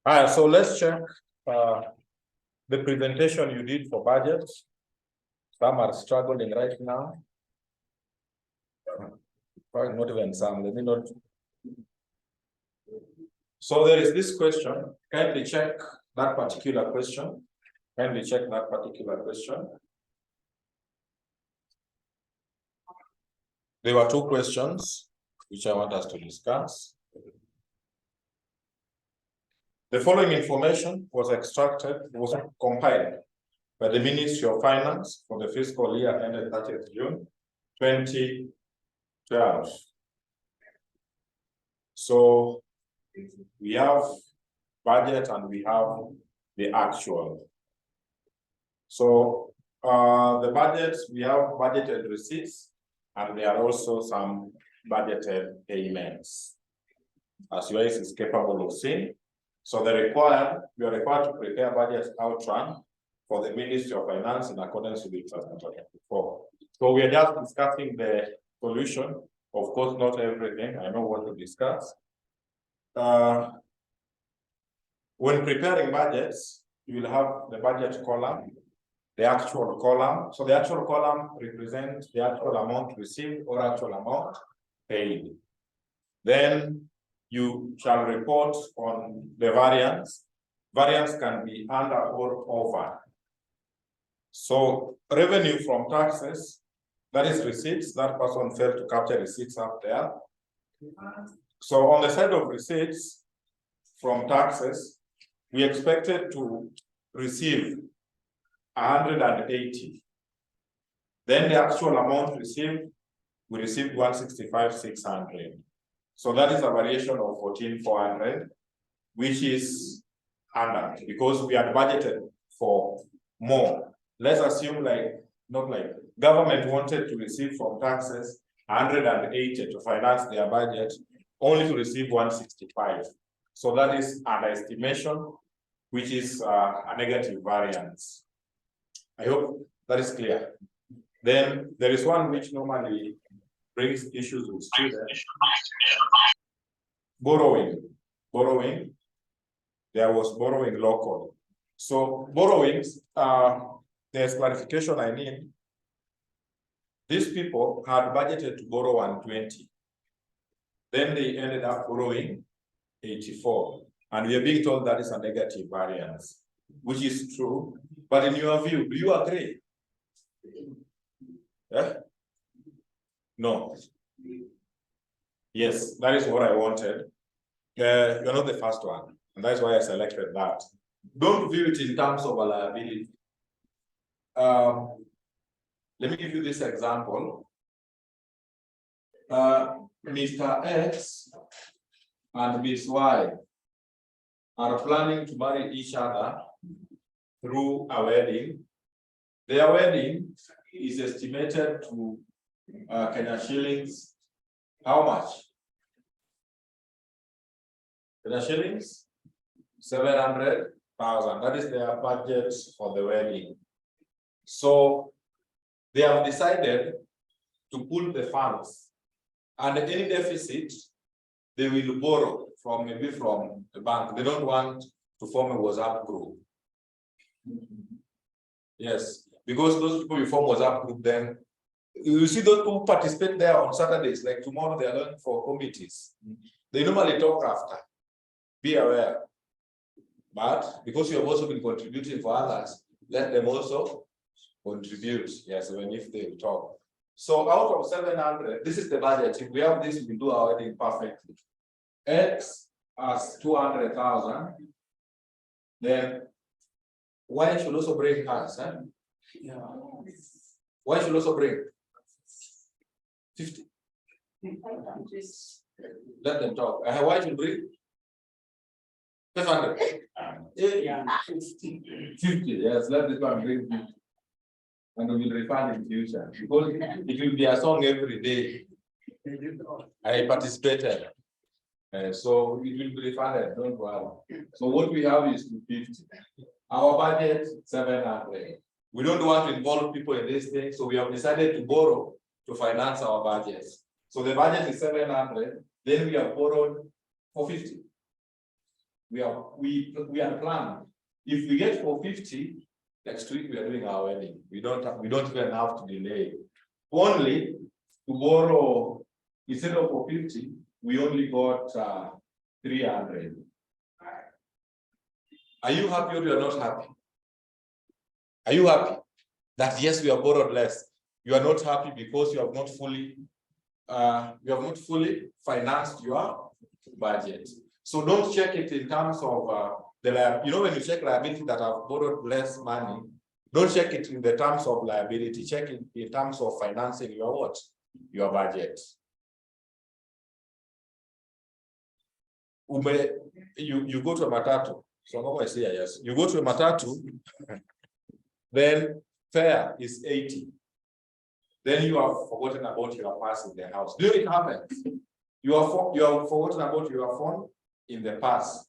So let's check the presentation you did for budgets. Some are struggling right now. Probably not even some, let me not. So there is this question. Kindly check that particular question. Kindly check that particular question. There were two questions which I want us to discuss. The following information was compiled by the Ministry of Finance for the fiscal year ended 30th June 2012. So we have budget and we have the actual. So the budgets, we have budgeted receipts and there are also some budgeted payments, as your eyes is capable of seeing. So we are required to prepare budget outline for the Ministry of Finance in accordance with 2024. So we are just discussing the solution. Of course, not everything. I know what to discuss. When preparing budgets, you will have the budget column, the actual column. So the actual column represents the actual amount received or actual amount paid. Then you shall report on the variance. Variance can be under or over. So revenue from taxes, that is receipts. That person failed to capture receipts up there. So on the side of receipts from taxes, we expected to receive 180. Then the actual amount received, we received 165,600. So that is a variation of 14,400, which is under, because we had budgeted for more. Let's assume government wanted to receive from taxes 180 to finance their budget, only to receive 165. So that is an estimation, which is a negative variance. I hope that is clear. Then there is one which normally brings issues with students. Borrowing. There was borrowing local. So borrowings, there's clarification I need. These people had budgeted to borrow 120. Then they ended up borrowing 84. And we are being told that is a negative variance, which is true. But in your view, do you agree? Yeah? No. Yes, that is what I wanted. You're not the first one, and that's why I selected that. Don't view it in terms of a liability. Let me give you this example. Mr. X and Miss Y are planning to marry each other through a wedding. Their wedding is estimated to Kenya shillings. How much? Kenya shillings? 700,000. That is their budget for the wedding. So they have decided to pool the funds, and any deficit they will borrow from maybe from the bank. They don't want to form a WhatsApp group. Yes, because those people will form WhatsApp group, then you see those who participate there on Saturdays, like tomorrow they are learning for committees. They normally talk after. Be aware. But because you have also been contributing for others, let them also contribute. Yes, even if they talk. So out of 700, this is the budget. If we have this, we do our wedding perfectly. X has 200,000. Then Y should also bring hers. Yeah. Y should also bring 50. Let them talk. Y should bring 500. Yeah. 50. Yes, let this one bring 50. And we will refund in future because it will be a song every day. I participated. So it will be refunded, don't worry. So what we have is 250. Our budget 700. We don't want to involve people in this thing, so we have decided to borrow to finance our budget. So the budget is 700. Then we have borrowed 450. We are planned. If we get 450, next week we are doing our wedding. We don't even have to delay. Only to borrow, instead of 450, we only got 300. Are you happy or you are not happy? Are you happy that yes, we have borrowed less? You are not happy because you have not fully financed your budget. So don't check it in terms of when you check liability that have borrowed less money, don't check it in the terms of liability, check it in terms of financing your what? Your budget. You go to a matatu. So I say yes. You go to a matatu, then fare is 80. Then you have forgotten about your purse in the house. Do it happen? You have forgotten about your phone in the past.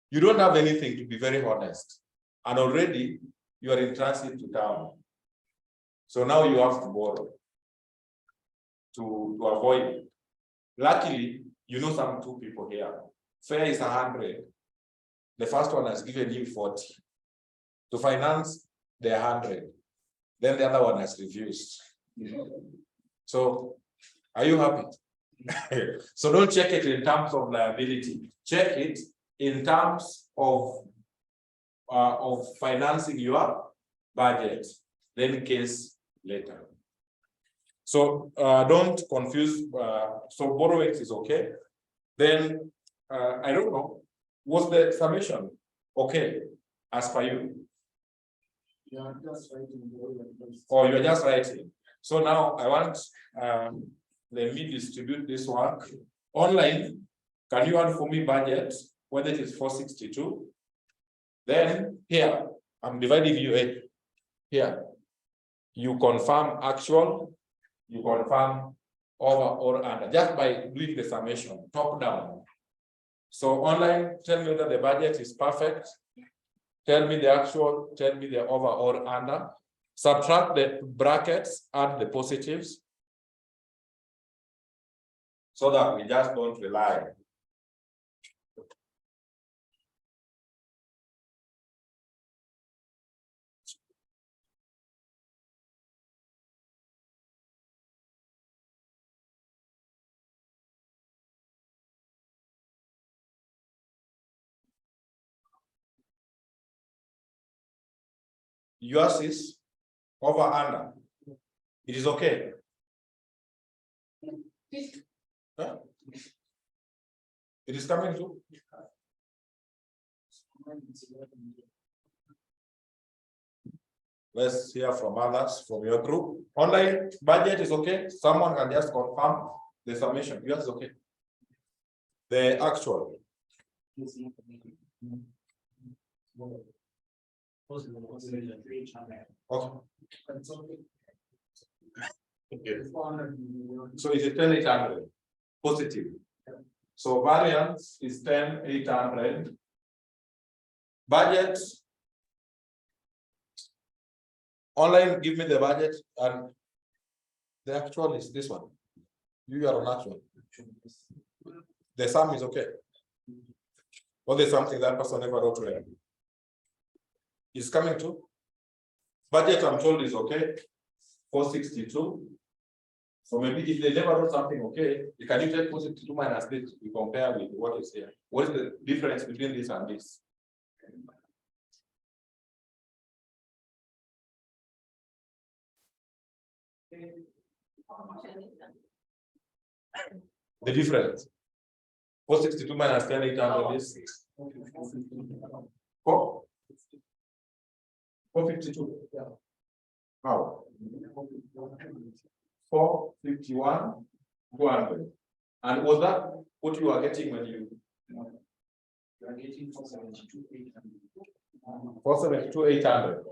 You don't have anything, to be very honest. And already you are in transit to town. So now you have to borrow to avoid it. Luckily, you know some two people here. Fare is 100. The first one has given you 40. To finance the 100. Then the other one has refused. So are you happy? So don't check it in terms of liability. Check it in terms of financing your budget. Then in case later. So don't confuse. So borrowing is okay. Then I don't know. Was the summation okay as per you? Yeah, just writing. Or you're just writing. So now I want let me distribute this work online. Can you add for me budget, whether it is 462? Then here I'm dividing you in. Here you confirm actual, you confirm over or under just by doing the summation top down. So online, tell me whether the budget is perfect. Tell me the actual, tell me the over or under. Subtract the brackets, add the positives. So that we just don't rely. Yours is over under. It is okay. Huh? It is coming to. Let's hear from others from your group. Online budget is okay. Someone can just confirm the summation. Yours is okay. The actual. Okay. So it is 10,800 positive. So variance is 10,800. Budget. Online, give me the budget, and the actual is this one. You are on actual. The sum is okay. Or there's something that person never wrote to is coming to. Budget, I'm told, is okay. 462. So maybe if they never wrote something okay, you can you take 462 minus this, you compare with what is here. What is the difference between this and this? The difference. 462 minus 10,800 is 452. Yeah. How? 451, 200. And was that what you are getting when you are getting 472,800?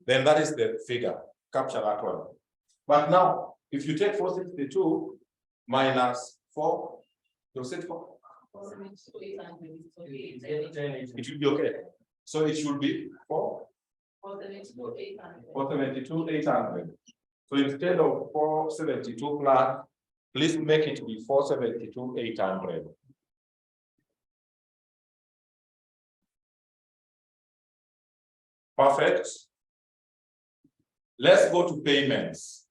Then that is the figure. Capture that one. But now, if you take 462 minus 4, you'll say 4. It will be okay. So it should be 472,800. So instead of 472 plus, please make it be 472,800. Perfect. Let's go to payments.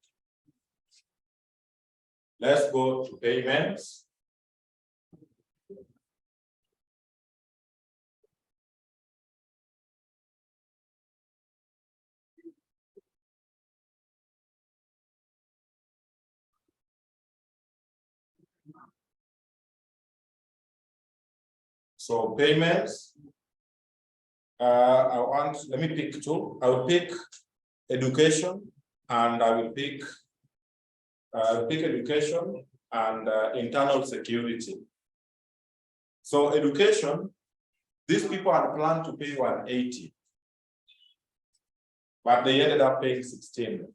Let's go to payments. So payments, let me pick two. I will pick education, and I will pick education and internal security. So education, these people had planned to pay 180, but they ended up paying 16.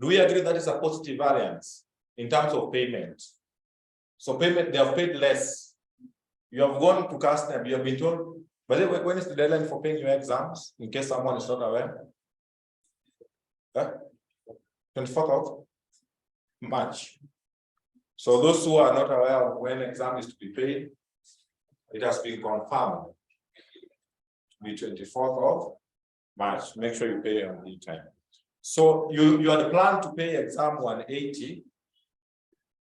Do we agree that is a positive variance in terms of payment? So payment, they have paid less. You have gone to custom, you have been told, by the way, when is the deadline for paying your exams, in case someone is not aware? 24th of March. So those who are not aware of when exam is to be paid, it has been confirmed to be 24th of March. Make sure you pay on the time. So you had planned to pay exam 180.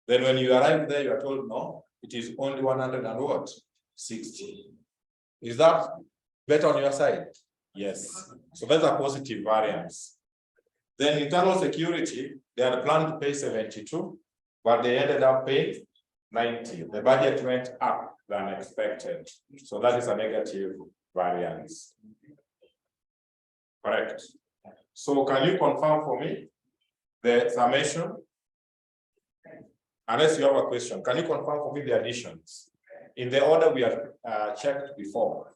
Then when you arrive there, you are told no, it is only 160. Is that better on your side? Yes. So that's a positive variance. Then internal security, they had planned to pay 72, but they ended up paying 90. The budget went up than expected. So that is a negative variance. Correct. So can you confirm for me the summation? Unless you have a question, can you confirm for me the additions in the order we have checked before?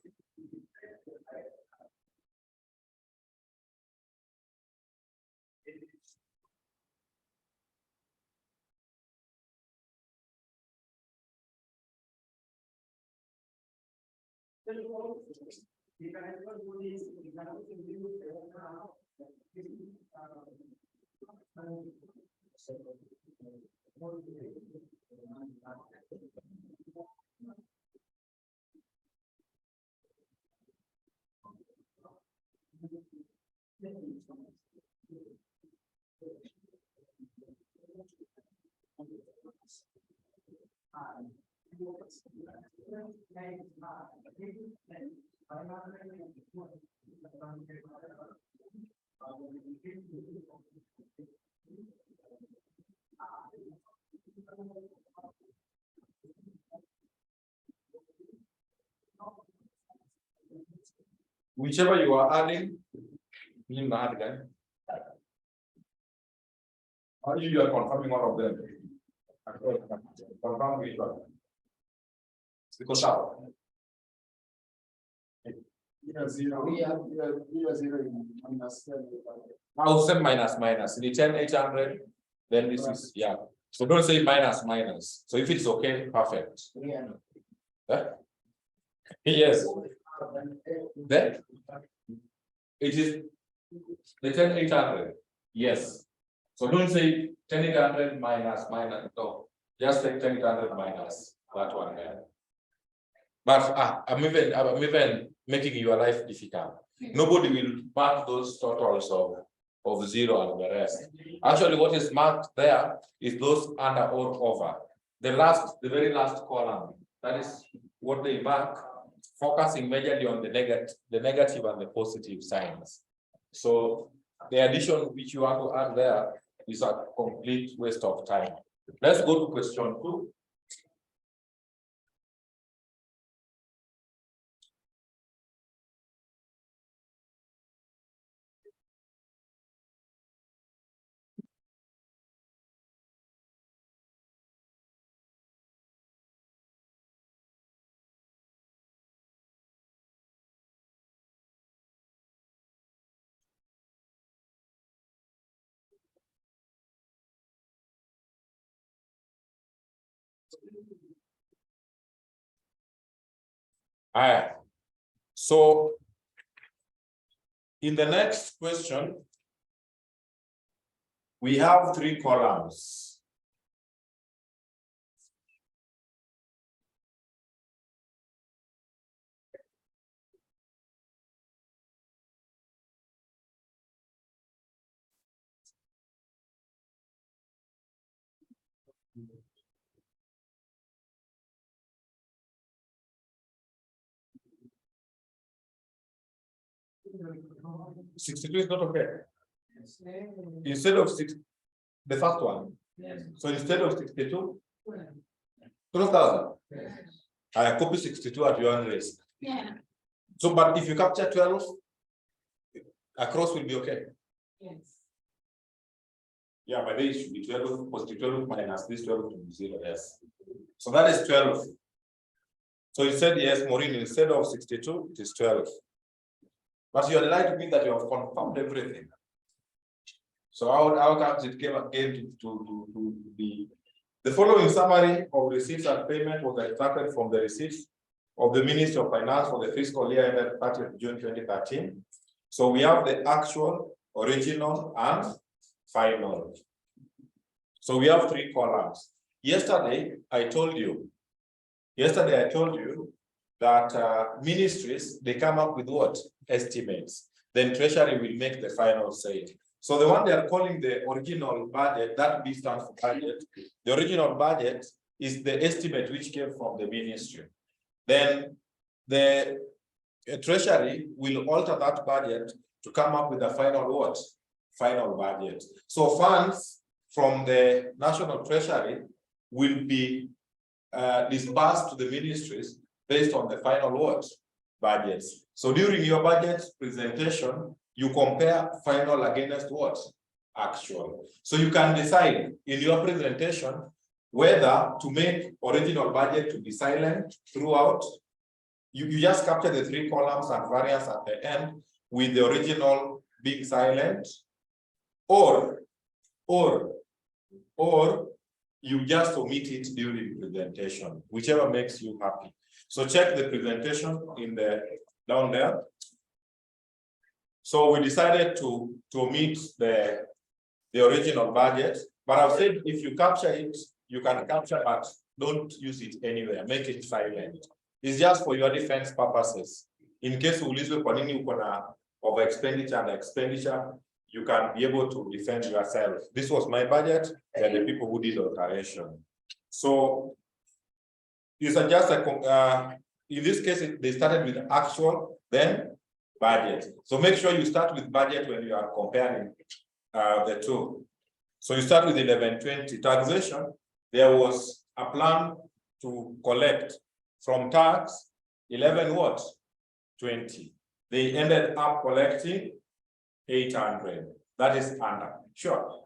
Whichever you are adding, you add again. Or you are confirming all of them. Confirm which one. Because how? Zero. We are zero minus 10. I'll say minus. In the 10,800, then this is, yeah. So don't say minus. So if it's okay, perfect. Yeah. Huh? Yes. Then it is the 10,800. Yes. So don't say 10,800 minus. No, just say 10,800 minus that one there. But I'm even making your life difficult. Nobody will mark those totals of 0 and the rest. Actually, what is marked there is those under or over. The very last column. That is what they mark, focusing majorly on the negative and the positive signs. So the addition which you want to add there is a complete waste of time. Let's go to question 2. So in the next question, we have 3 columns. 62 is not okay. Instead of six, the first one. So instead of 62, 12,000. I copy 62 at your own risk. Yeah. So, but if you capture 12, across will be okay. Yes. Yeah, but then it should be 12 positive 12 minus this 12 to be 0. Yes. So that is 12. So you said yes, Maureen, instead of 62, it is 12. But you are delighted to me that you have confirmed everything. So how comes it came again to be the following summary of receipts and payment was extracted from the receipts of the Ministry of Finance for the fiscal year ended 30th June 2013. So we have the actual, original, and final. So we have 3 columns. Yesterday I told you that ministries, they come up with what? Estimates. Then Treasury will make the final say. So the one they are calling the original budget, that B stands for budget. The original budget is the estimate which came from the ministry. Then the Treasury will alter that budget to come up with the final what? Final budget. So funds from the National Treasury will be disbursed to the ministries based on the final what? Budgets. So during your budget presentation, you compare final against what? Actual. So you can decide in your presentation whether to make original budget to be silent throughout. You just capture the 3 columns and variance at the end with the original being silent, or you just omit it during presentation, whichever makes you happy. So check the presentation in the down there. So we decided to omit the original budget, but I've said if you capture it, you can capture, but don't use it anywhere. Make it silent. It's just for your defense purposes. In case ulizwe kwa nini uko na over expenditure and expenditure, you can be able to defend yourself. This was my budget, and the people who did alteration. So you suggest in this case, they started with actual, then budget. So make sure you start with budget when you are comparing the two. So you start with 1120 taxation. There was a plan to collect from tax 11 what? 20. They ended up collecting 800. That is under. Sure.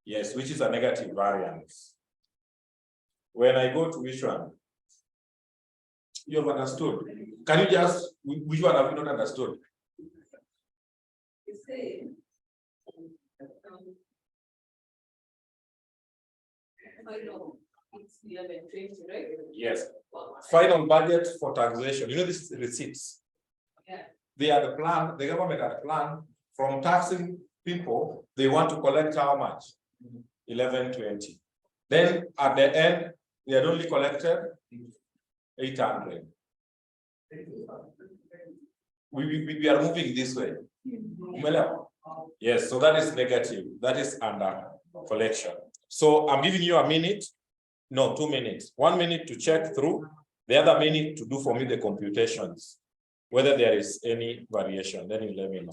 Yes, which is a negative variance. When I go to which one? You have understood. Can you just, which one have you not understood? You say, final, it's 1120, right? Yes. Final budget for taxation. You know these receipts? Yeah. They are the plan, the government had a plan from taxing people, they want to collect how much? 1120. Then at the end, they had only collected 800. We are moving this way. Yes, so that is negative. That is under collection. So I'm giving you a minute, no, 2 minutes. 1 minute to check through, the other minute to do for me the computations, whether there is any variation. Then you let me know.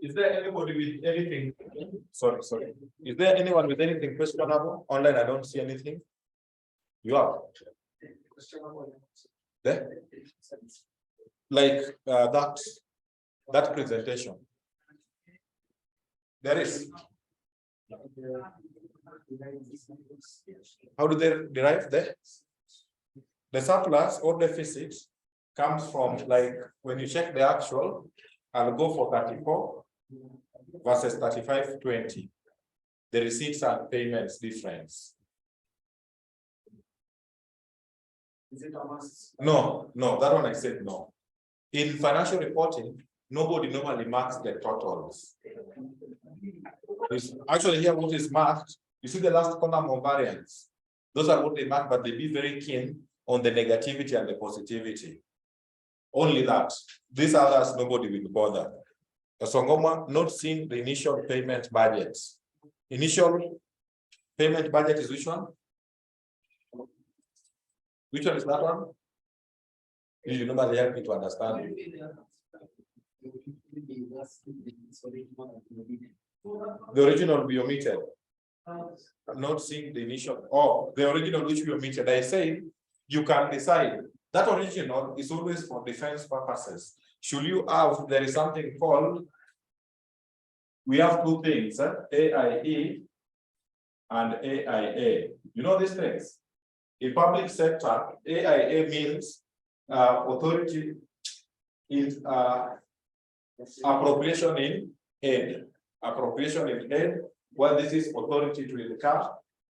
Is there anybody with anything? Sorry. Is there anyone with anything questionable? Online, I don't see anything. You are? There? Like that presentation. There is. How do they derive that? The surplus or deficit comes from, like, when you check the actual, I'll go for 34 versus 35.20. The receipts and payments difference. Is it almost? No, that one I said no. In financial reporting, nobody normally marks the totals. It's actually here what is marked. You see the last column of variance. Those are what they mark, but they be very keen on the negativity and the positivity. Only that. These others, nobody will bother. Songoma not seeing the initial payment budgets. Initial payment budget is which one? Which one is that one? You normally help me to understand. The original will be omitted. I'm not seeing the initial. Oh, the original which we omitted. I say you can decide. That original is always for defense purposes. Should you have, there is something called, we have two things, AIE and AIA. You know these things? In public sector, AIA means authority is appropriation in aid. Appropriation in aid, well, this is authority to incur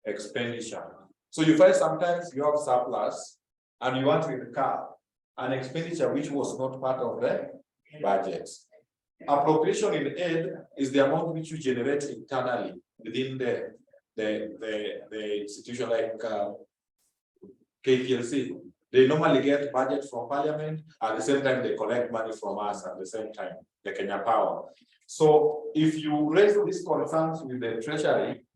expenditure. So you find sometimes you have surplus and you want to incur an expenditure which was not part of the budget. Appropriation in aid is the amount which you generate internally within the institution, like KPLC. They normally get budget from Parliament, at the same time they collect money from us at the same time, the Kenya Power. So if you raise these concerns with the Treasury,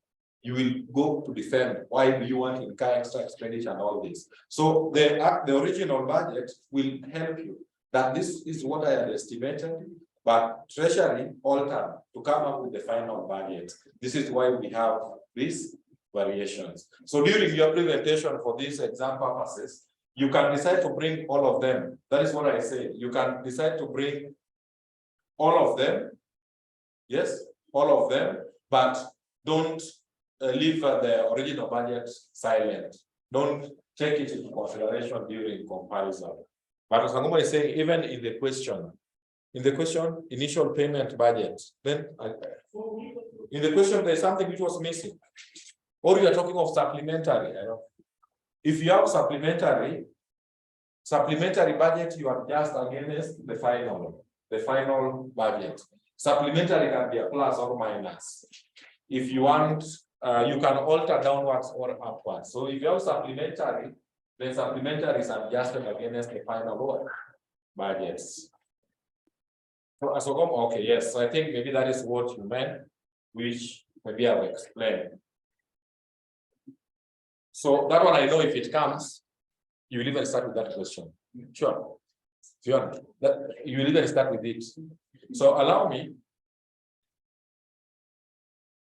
you will go to defend why do you want to incur extra expenditure and all this. So the original budget will help you that this is what I had estimated, but Treasury altered to come up with the final budget. This is why we have these variations. So during your presentation for these exam purposes, you can decide to bring all of them. That is what I say. You can decide to bring all of them. Yes, all of them, but don't leave the original budget silent. Don't take it into consideration during comparison. But as Sangoma is saying, even in the question, initial payment budget, then in the question, there's something which was missing. Or you are talking of supplementary. If you have supplementary budget, you adjust against the final budget. Supplementary can be a plus or minus. If you want, you can alter downwards or upwards. So if you have supplementary, then supplementary is adjusted against the final budgets. So, okay, yes. So I think maybe that is what you meant, which maybe I've explained. So that one I know if it comes, you will even start with that question. Sure. If you want, you will even start with it. So allow me.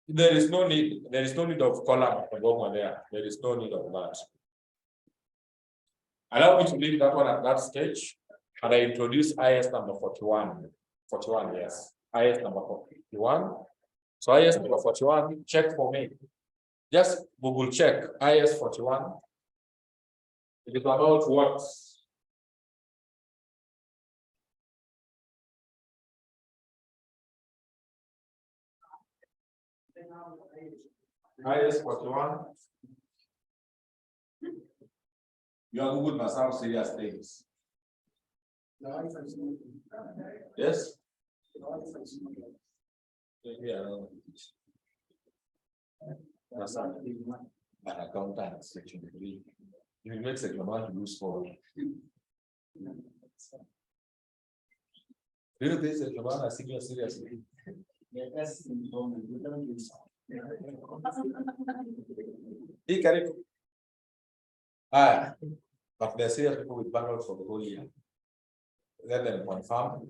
There is no need of column there. There is no need of that. Allow me to leave that one at that stage, and I introduce IS number 41. 41, yes. IS number 41. So IS number 41, check for me. Just Google check IS 41. It is about what? IS 41. Your Google must have serious things. Yes? Yeah. An accountant, section 3. It makes a command to lose for. Really, this is command I think seriously. He carried. But they're serious people with bundles for the whole year. Let them confirm.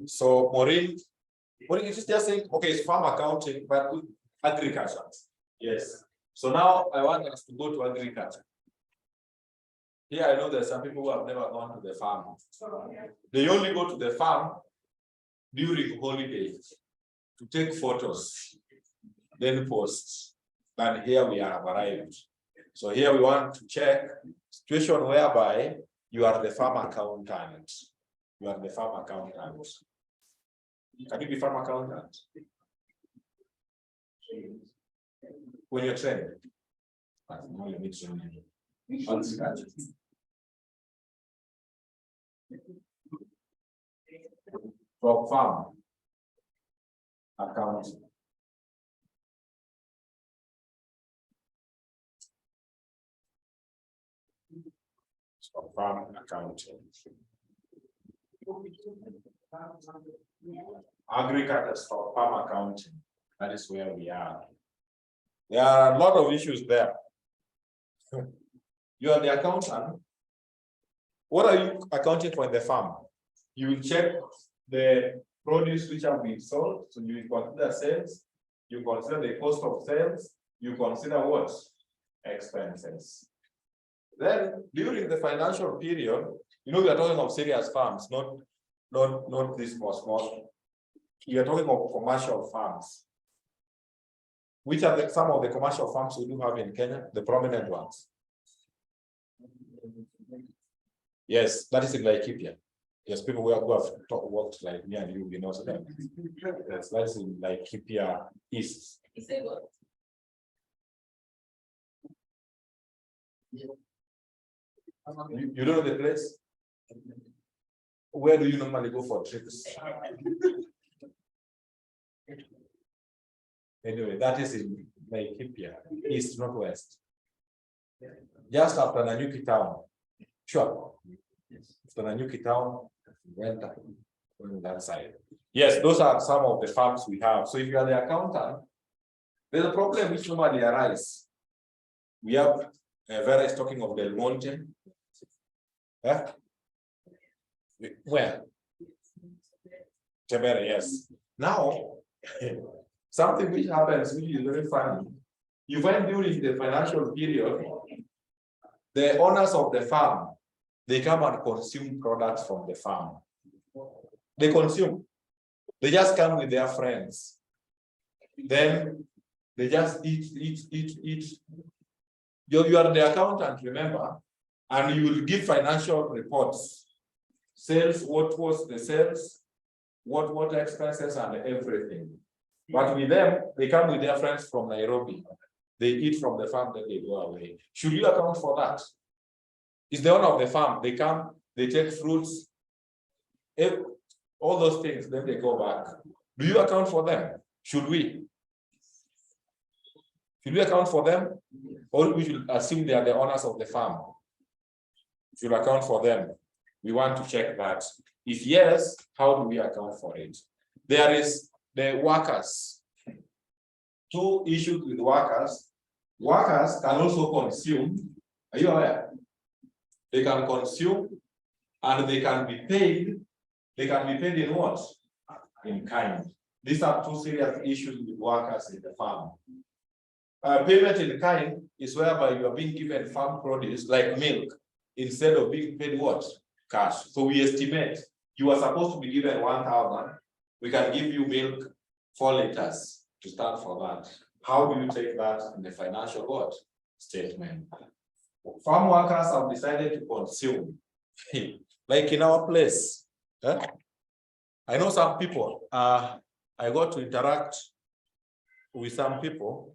So Maureen, what is just saying? Okay, it's farm accounting, but with agriculture. Yes. So now I want us to go to agriculture. Here I know there's some people who have never gone to the farm. They only go to the farm during holidays to take photos, then post. But here we have arrived. So here we want to check situation whereby you are the farm accountant. You are the farm accountant. Can you be farm accountant? When you're trained. No, you need training. On scratch. For farm accounting. So farm accounting. Agriculture for farm accounting. That is where we are. There are a lot of issues there. You are the accountant. What are you accounting for in the farm? You will check the produce which have been sold. So you will consider sales, you consider the cost of sales, you consider what? Expenses. Then during the financial period, you know, we are talking of serious farms, not this small. We are talking of commercial farms. Which are some of the commercial farms we do have in Kenya, the prominent ones? Yes, that is in Laikipia. Yes, people who have worked like me and you know that. Yes, that's in Laikipia East. You know the place? Where do you normally go for trips? Anyway, that is in Laikipia, East, Northwest. Just after Nanyuki town. Sure. After Nanyuki town, went on that side. Yes, those are some of the farms we have. So if you are the accountant, there's a problem which normally arises. We have Vera is talking of Del Monte. Huh? Where? Tebere, yes. Now, something which happens, which is very funny. You find during the financial period, the owners of the farm, they come and consume products from the farm. They consume. They just come with their friends. Then they just eat. You are the accountant, remember, and you will give financial reports. Sales, what was the sales, what expenses and everything. But with them, they come with their friends from Nairobi. They eat from the farm, then they go away. Should you account for that? It's the owner of the farm. They come, they take fruits, all those things, then they go back. Do you account for them? Should we? Should we account for them? Or we should assume they are the owners of the farm? Should account for them? We want to check that. If yes, how do we account for it? There is the workers. Two issues with workers. Workers can also consume. Are you aware? They can consume and they can be paid. They can be paid in what? In kind. These are two serious issues with workers in the farm. Payment in kind is whereby you are being given farm produce like milk instead of being paid what? Cash. So we estimate you are supposed to be given 1,000. We can give you milk 4 liters to start for that. How do you take that in the financial what? Statement? Farm workers have decided to consume. Like in our place. I know some people, I got to interact with some people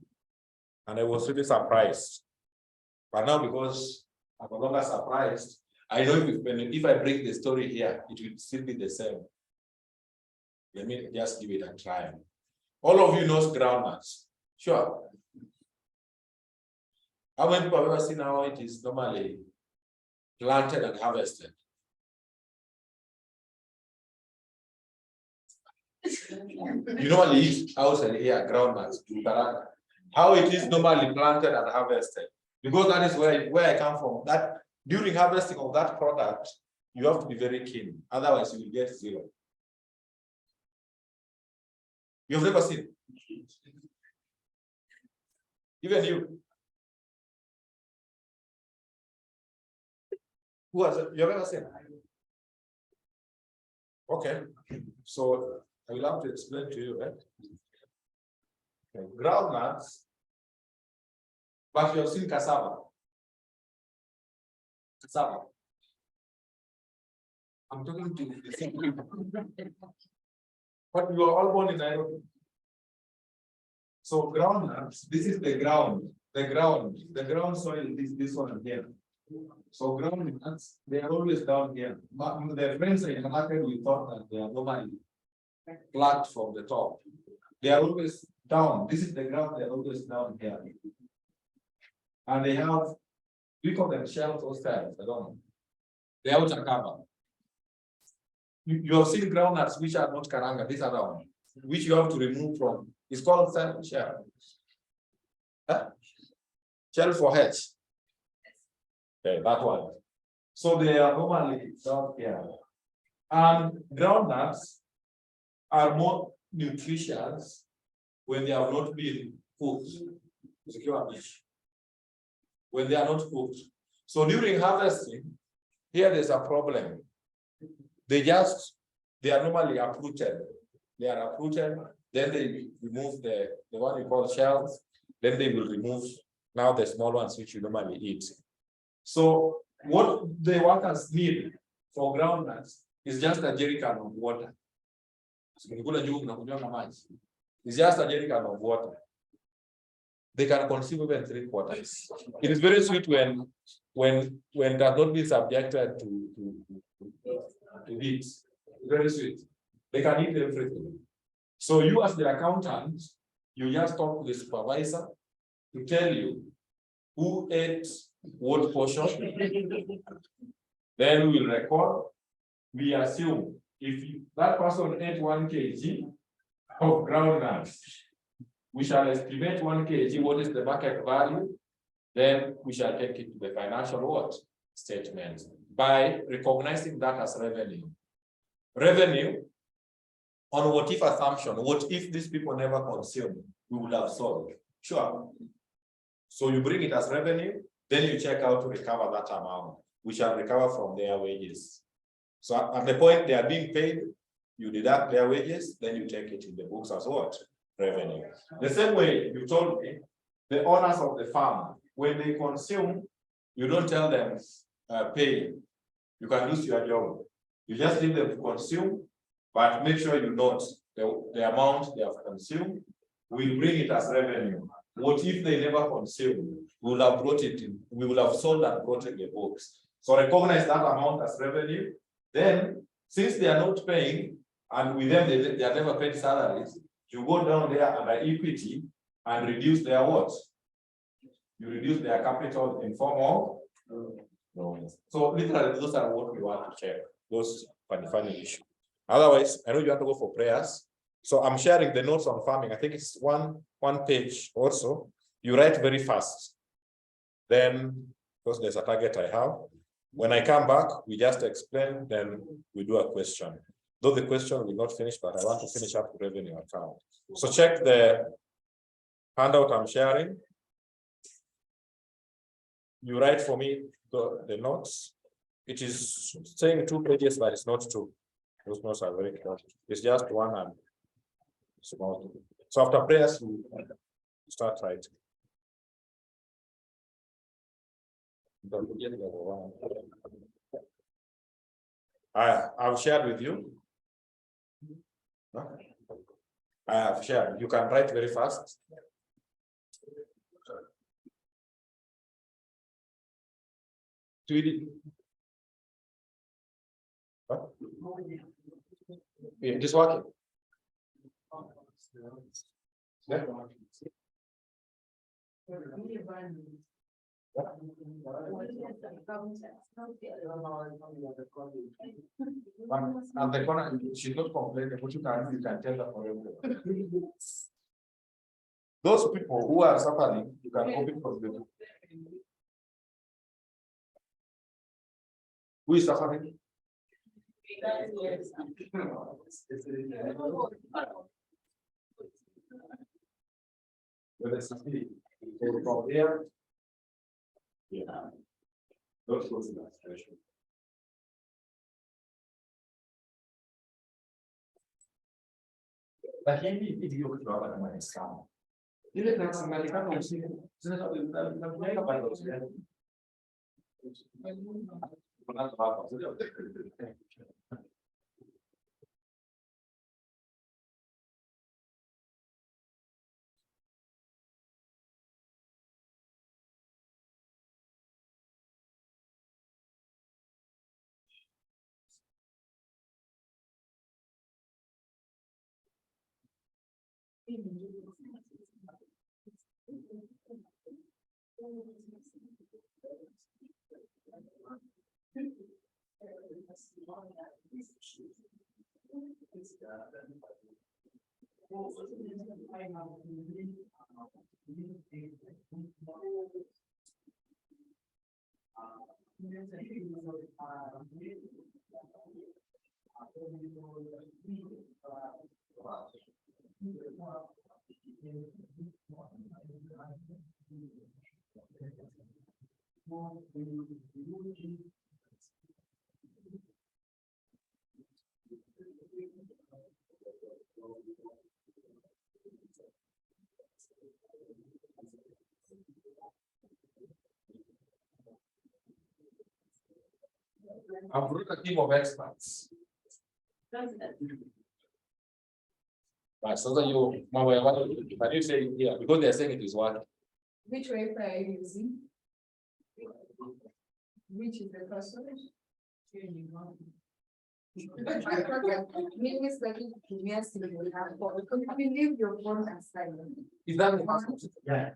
and I was really surprised. But now because I'm no longer surprised, I know if I bring the story here, it will still be the same. Let me just give it a try. All of you knows groundnuts. Sure. How many people have ever seen how it is normally planted and harvested? You normally eat outside here, groundnuts, Ukaranga. How it is normally planted and harvested. Because that is where I come from. That during harvesting of that product, you have to be very keen. Otherwise, you will get zero. You've never seen. Even you. Who has it? You've ever seen? Okay. So I will have to explain to you, right? Okay. Groundnuts, but you have seen cassava. Cassava. I'm talking to the same people. But you are all born in Nairobi. So groundnuts, this is the ground. The ground soil is this one here. So groundnuts, they are always down here. But their friends in the market, we thought that they are normally flat from the top. They are always down. This is the ground, they are always down here. And they have, we call them shells or cells, I don't know. The outer cover. You have seen groundnuts which are not karanga, these are the one, which you have to remove from. It's called shell. Huh? Shell for H. Okay, that one. So they are normally down here. And groundnuts are more nutritious when they have not been cooked. When they are not cooked. So during harvesting, here there's a problem. They are normally uprooted. They are uprooted, then they remove the one you call shells, then they will remove now the small ones which you normally eat. So what the workers need for groundnuts is just a jerrycan of water. It's just a jerrycan of water. They can consume even 3 quarters. It is very sweet when it has not been subjected to heat. Very sweet. They can eat everything. So you as the accountant, you just talk to the supervisor to tell you who ate what portion. Then we will record. We assume if that person ate 1 kg of groundnuts, we shall estimate 1 kg, what is the market value? Then we shall take it to the financial statement by recognizing that as revenue. Revenue on what if assumption, what if these people never consume, we would have sold. Sure. So you bring it as revenue, then you check out to recover that amount, we shall recover from their wages. So at the point they are being paid, you deduct their wages, then you take it in the books as what? Revenue. The same way you told me, the owners of the farm, when they consume, you don't tell them pay. You can lose your job. You just leave them to consume, but make sure you note the amount they have consumed. We'll bring it as revenue. What if they never consume? We will have brought it in. We will have sold and brought in the books. So recognize that amount as revenue. Then, since they are not paying, and with them they are never paid salaries, you go down there under equity and reduce their what? You reduce their capital in form of loans. So literally, those are what we want to check. Those funny issues. Otherwise, I know you want to go for prayers. So I'm sharing the notes on farming. I think it's one page also. You write very fast. Then, because there's a target I have. When I come back, we just explain, then we do a question. Though the question will not finish, but I want to finish up the revenue account. So check the handout I'm sharing. You write for me the notes. It is saying 2 pages, but it's not 2. Those notes are very clear. It's just 1 and small. So after prayers, we start writing. I've shared with you. I have shared. You can write very fast. Huh? Yeah, just working. Yeah. And the corner, she's not complaining, but you can tell her forever. Those people who are suffering, you can open from them. Who is suffering? From here. Yeah. Those was the illustration. Lakini hivi hiyo kitu hapa kama ni scam. Ile tunasema kama usini, zinaweza pale usini. Kuna hapa. I've brought a team of experts. Right, so that you, can you say here, because they're saying it is what? Which way are you using? Which is the first one? Maybe it's like yes, you will have phone. I mean, leave your phone aside. Is that the first one? Yeah.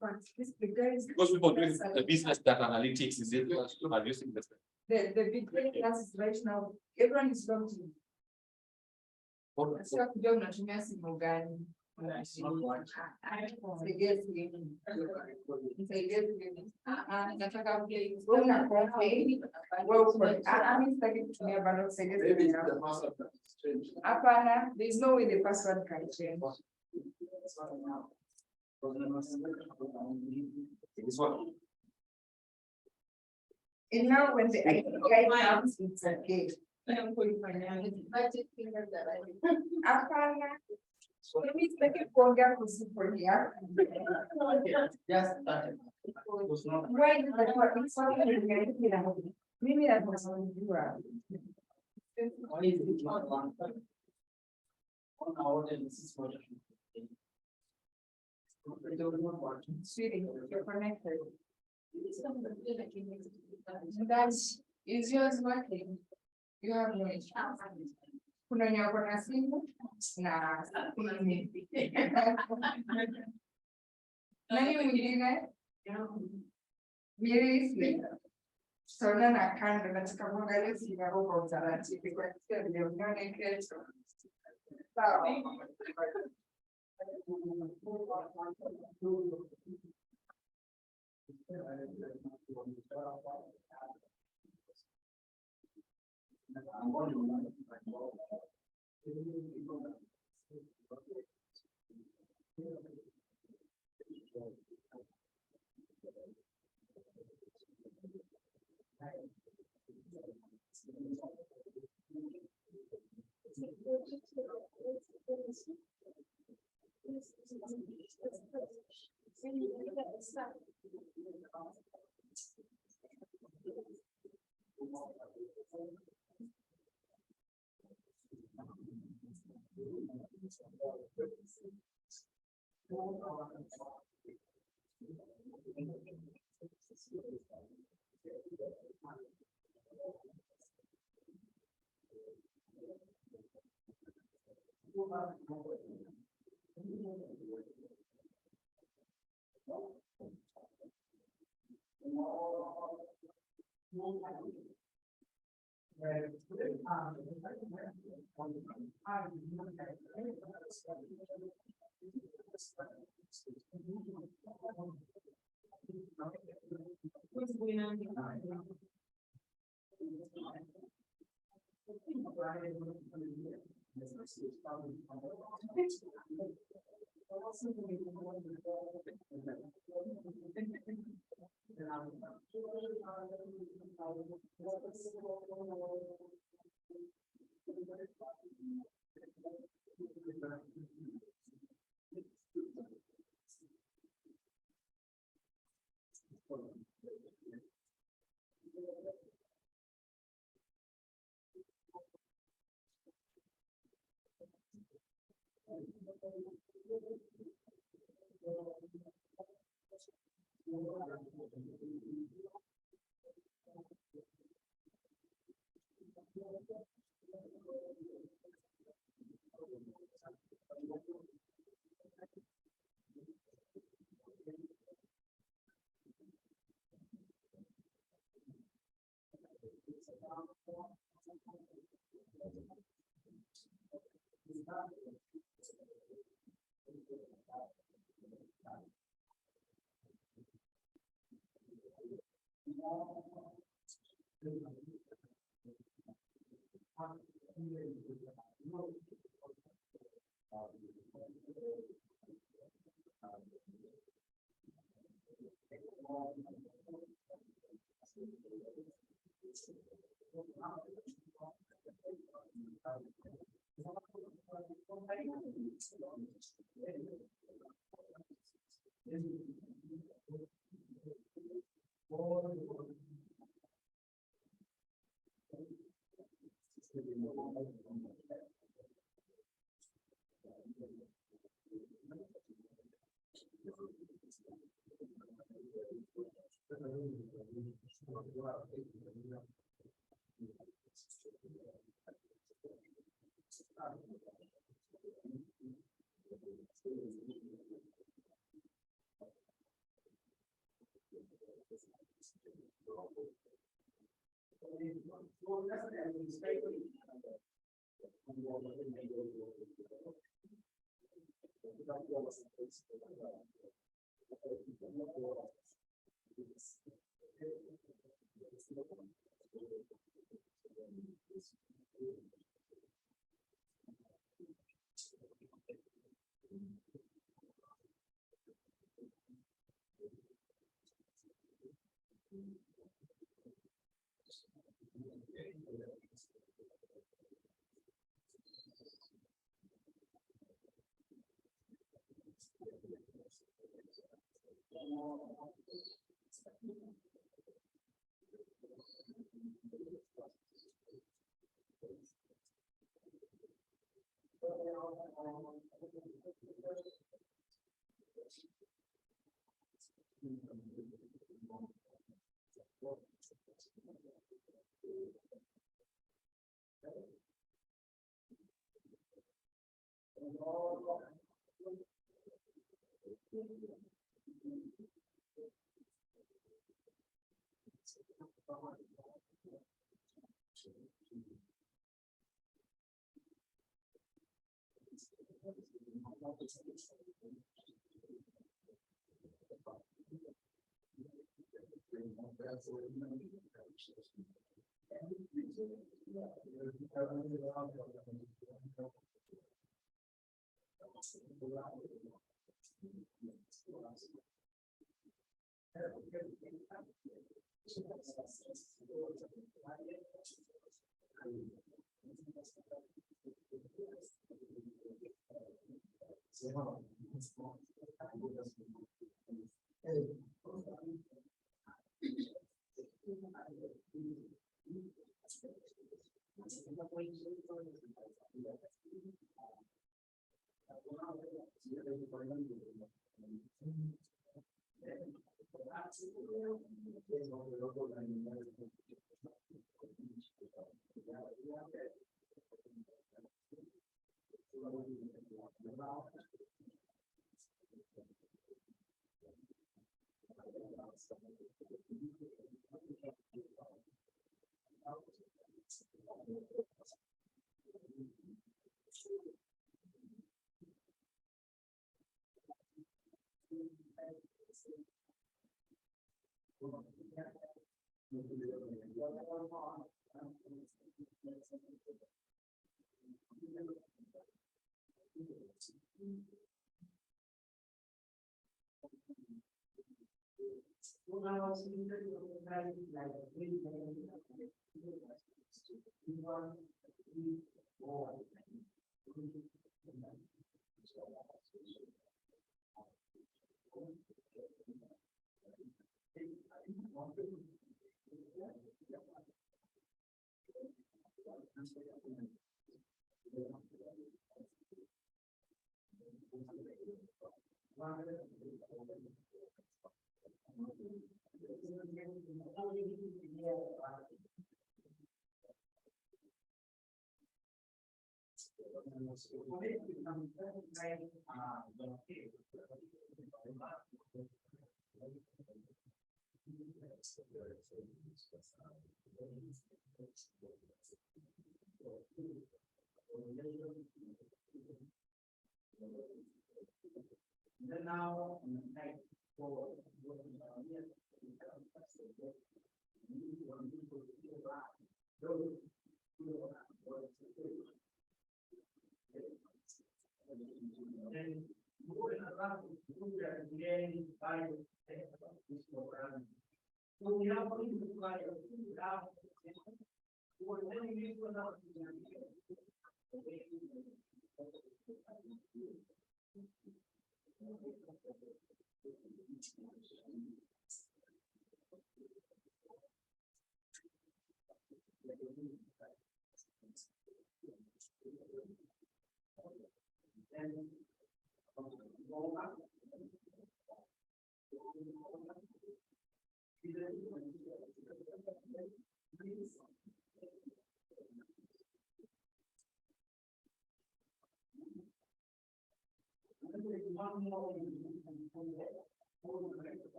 But this big guy is. Because people doing the business data analytics, is it are using this? The big class is right now, everyone is logged in. Sasa kujua unatumia simu gani. Nataka hapana, there is no way the password can change. This one. And now when the guy comes, it's okay. Hapana. Mimi sitaki kuongea kuhusu phone yako. Why did I want to mimi nakusumbua. Sweetie, you're connected. That is yours working. You have no issue. Kuna nyako na simu na nani mwingine? Seriously. So na kando nataka kuangalia simu yako kwa utaratibu kwa sababu ndio unaona kesho. Sawa. Then now,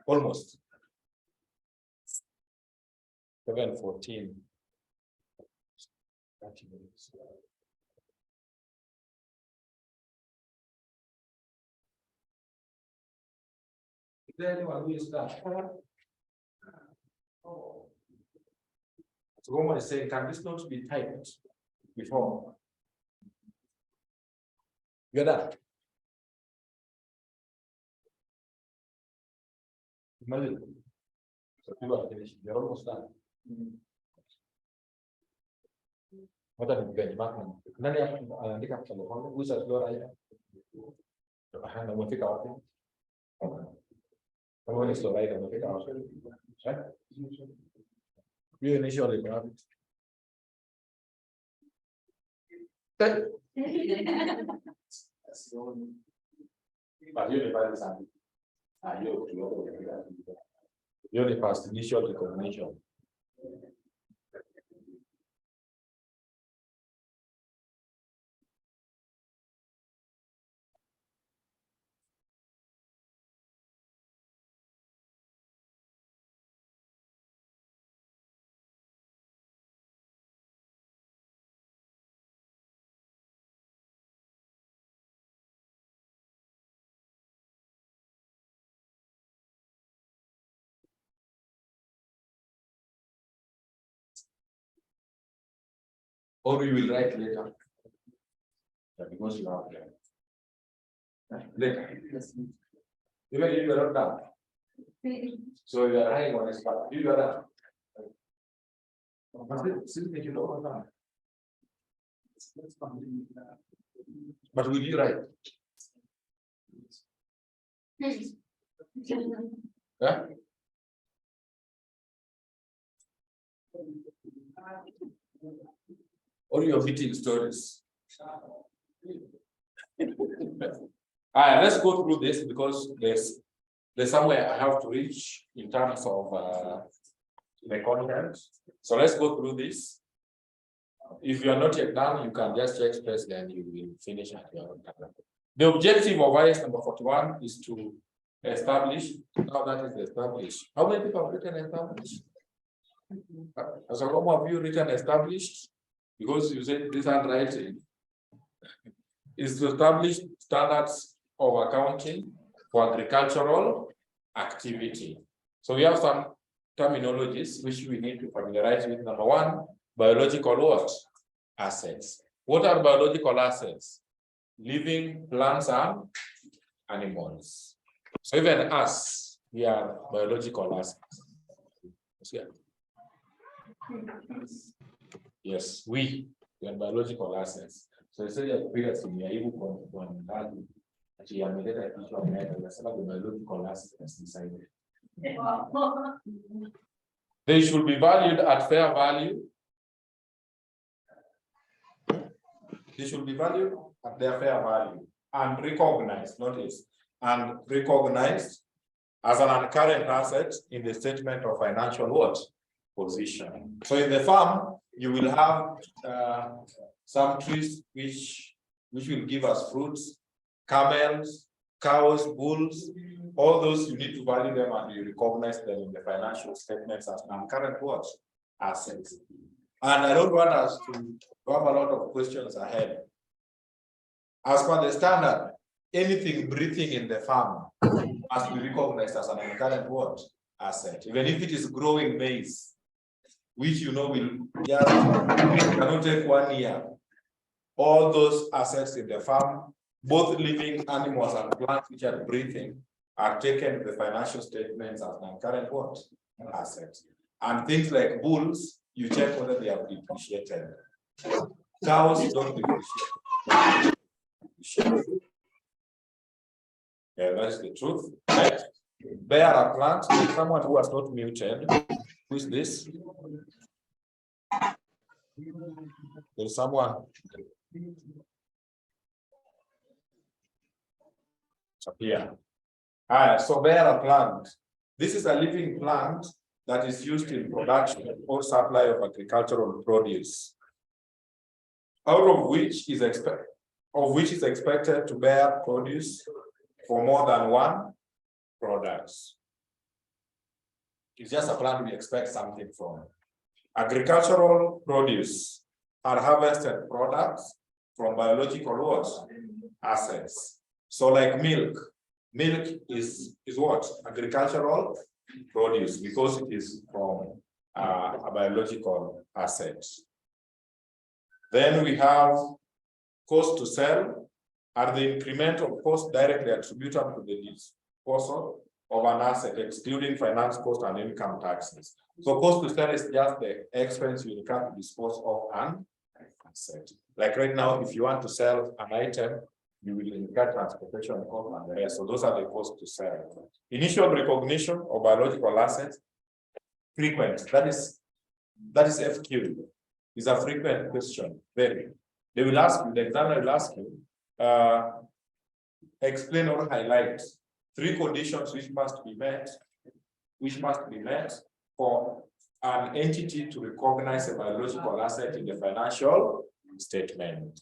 Almost. 7:14. 30 minutes. Is there anyone who is that? So Roman is saying, can this not be typed before? You're done. Imagine. So people are finished. You're almost done. What are the benchmark? Nani anaandika kwa mkono, uza flora hiyo. Hana umefika wapi? Kama ni flora hiyo umefika wapi? Hiyo initially kwa wapi? Hiyo ni pale sana. Hiyo ni past initial recognition. Or you will write later. Because you have later. Even if you are not done. So you are writing on the spot. You are done. But will you write? Yeah? Or your meeting stories. Let's go through this because there's somewhere I have to reach in terms of the content. So let's go through this. If you are not yet done, you can just check space, then you will finish at your own time. The objective of IS number 41 is to establish, now that is established. How many people have written established? As a lot of you written established, because you said this handwriting is to establish standards of accounting for agricultural activity. So we have some terminologies which we need to familiarize with. Number one, biological what? Assets. What are biological assets? Living plants and animals. So even us, we are biological assets. Yes, we are biological assets. So you say that previously we are able to actually ameliorated a picture of that, and some of the biological assets decided. They should be valued at fair value. They should be valued at their fair value and recognized, notice, and recognized as an current asset in the statement of financial what? Position. So in the farm, you will have some trees which will give us fruits, camels, cows, bulls, all those you need to value them and you recognize them in the financial statements as non-current what? Assets. And I don't want us to have a lot of questions ahead. As per the standard, anything breathing in the farm must be recognized as an non-current what? Asset. Even if it is growing maize, which you know will cannot take 1 year. All those assets in the farm, both living animals and plants which are breathing, are taken in the financial statements as non-current what? Assets. And things like bulls, you check whether they have depreciated. Cows don't depreciate. Yeah, that's the truth. Right? Bear a plant, someone who has not muted. Who is this? There's someone. Here. So bear a plant. This is a living plant that is used in production or supply of agricultural produce, out of which is expected to bear produce for more than one product. It's just a plant we expect something from. Agricultural produce are harvested products from biological what? Assets. So like milk. Milk is what? Agricultural produce because it is from a biological asset. Then we have cost to sell, are the incremental cost directly attributable to the disposal of an asset, excluding finance cost and income taxes. So cost to sell is just the expense you incur to dispose of an asset. Like right now, if you want to sell an item, you will incur transportation cost and the rest. So those are the costs to sell. Initial recognition of biological assets, frequent. That is FQ. Is a frequent question. Very. They will ask you, the examiner will ask you, explain or highlight 3 conditions which must be met for an entity to recognize a biological asset in the financial statement.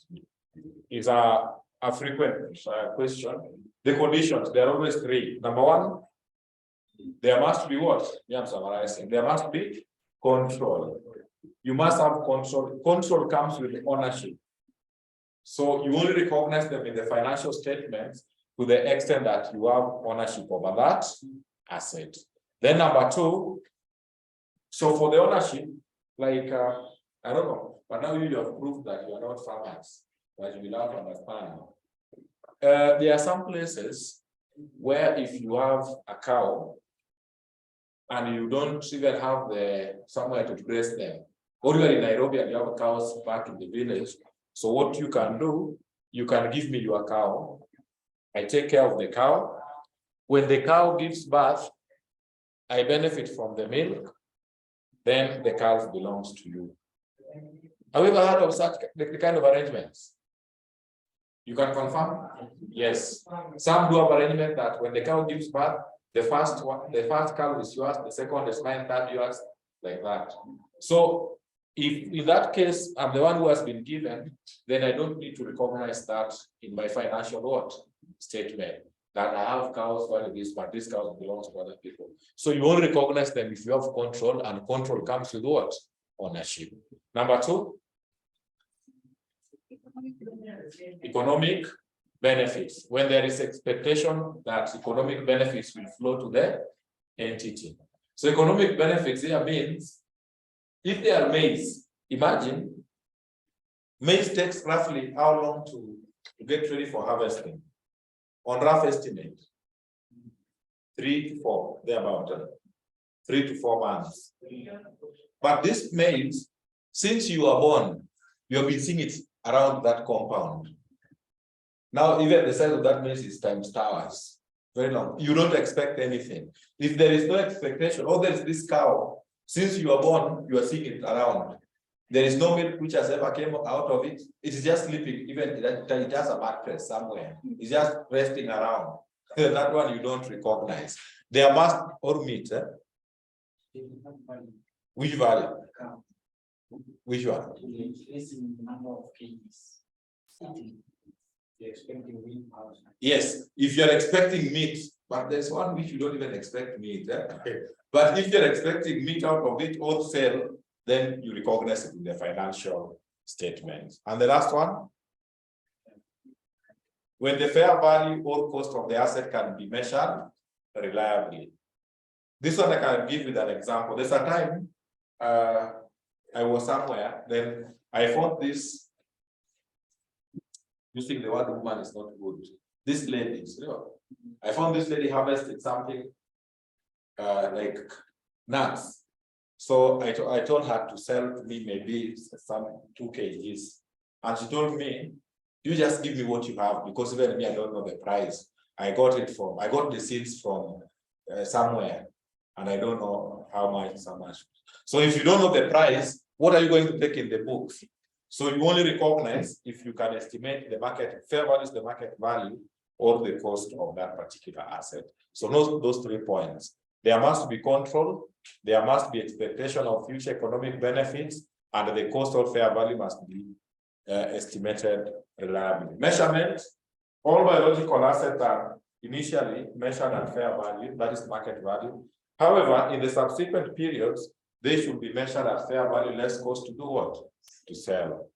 Is a frequent question. The conditions, there are always 3. Number 1, there must be what? Yeah, I'm summarizing. There must be control. You must have control. Control comes with ownership. So you only recognize them in the financial statements to the extent that you have ownership over that asset. Then number 2, so for the ownership, like, I don't know, but now you have proved that you are not farmers, but you will have to understand. There are some places where if you have a cow and you don't even have somewhere to graze them, or you are in Nairobi and you have cows back in the village, so what you can do, you can give me your cow. I take care of the cow. When the cow gives birth, I benefit from the milk, then the calf belongs to you. Have you ever heard of such the kind of arrangements? You can confirm? Yes. Some do have arrangement that when the cow gives birth, the first cow is yours, the second is mine, third yours, like that. So If in that case, I'm the one who has been given, then I don't need to recognize that in my financial what? Statement. That I have cows value this, but this cow belongs to other people. So you only recognize them if you have control, and control comes with what? Ownership. Number two, economic benefits. When there is expectation that economic benefits will flow to the entity. So economic benefits here means if they are maize, imagine maize takes roughly how long to get ready for harvesting? On rough estimate, 3 to 4, thereabout, 3 to 4 months. But this maize, since you are born, you have been seeing it around that compound. Now, even the size of that maize is times towers. Very long. You don't expect anything. If there is no expectation, or there is this cow, since you are born, you are seeing it around. There is no milk which has ever came out of it. It is just sleeping, even it has a mattress somewhere. It's just resting around. That one you don't recognize. There must, or meat. Which value? Which one? Yes, if you're expecting meat, but there's one which you don't even expect meat. But if you're expecting meat out of it wholesale, then you recognize it in the financial statement. And the last one, when the fair value or cost of the asset can be measured reliably. This one I can give you an example. There's a time I was somewhere, then I found this, using the word woman is not good. This lady, you know, I found this lady harvested something like nuts. So I told her to sell to me maybe some 2 kgs. And she told me, you just give me what you have, because even me, I don't know the price. I got the seeds from somewhere, and I don't know how much. So if you don't know the price, what are you going to take in the books? So you only recognize if you can estimate the market, fair value is the market value, or the cost of that particular asset. So those 3 points. There must be control, there must be expectation of future economic benefits, and the cost or fair value must be estimated reliably. Measurement, all biological assets are initially measured at fair value, that is market value. However, in the subsequent periods, they should be measured at fair value less cost to do what? To sell.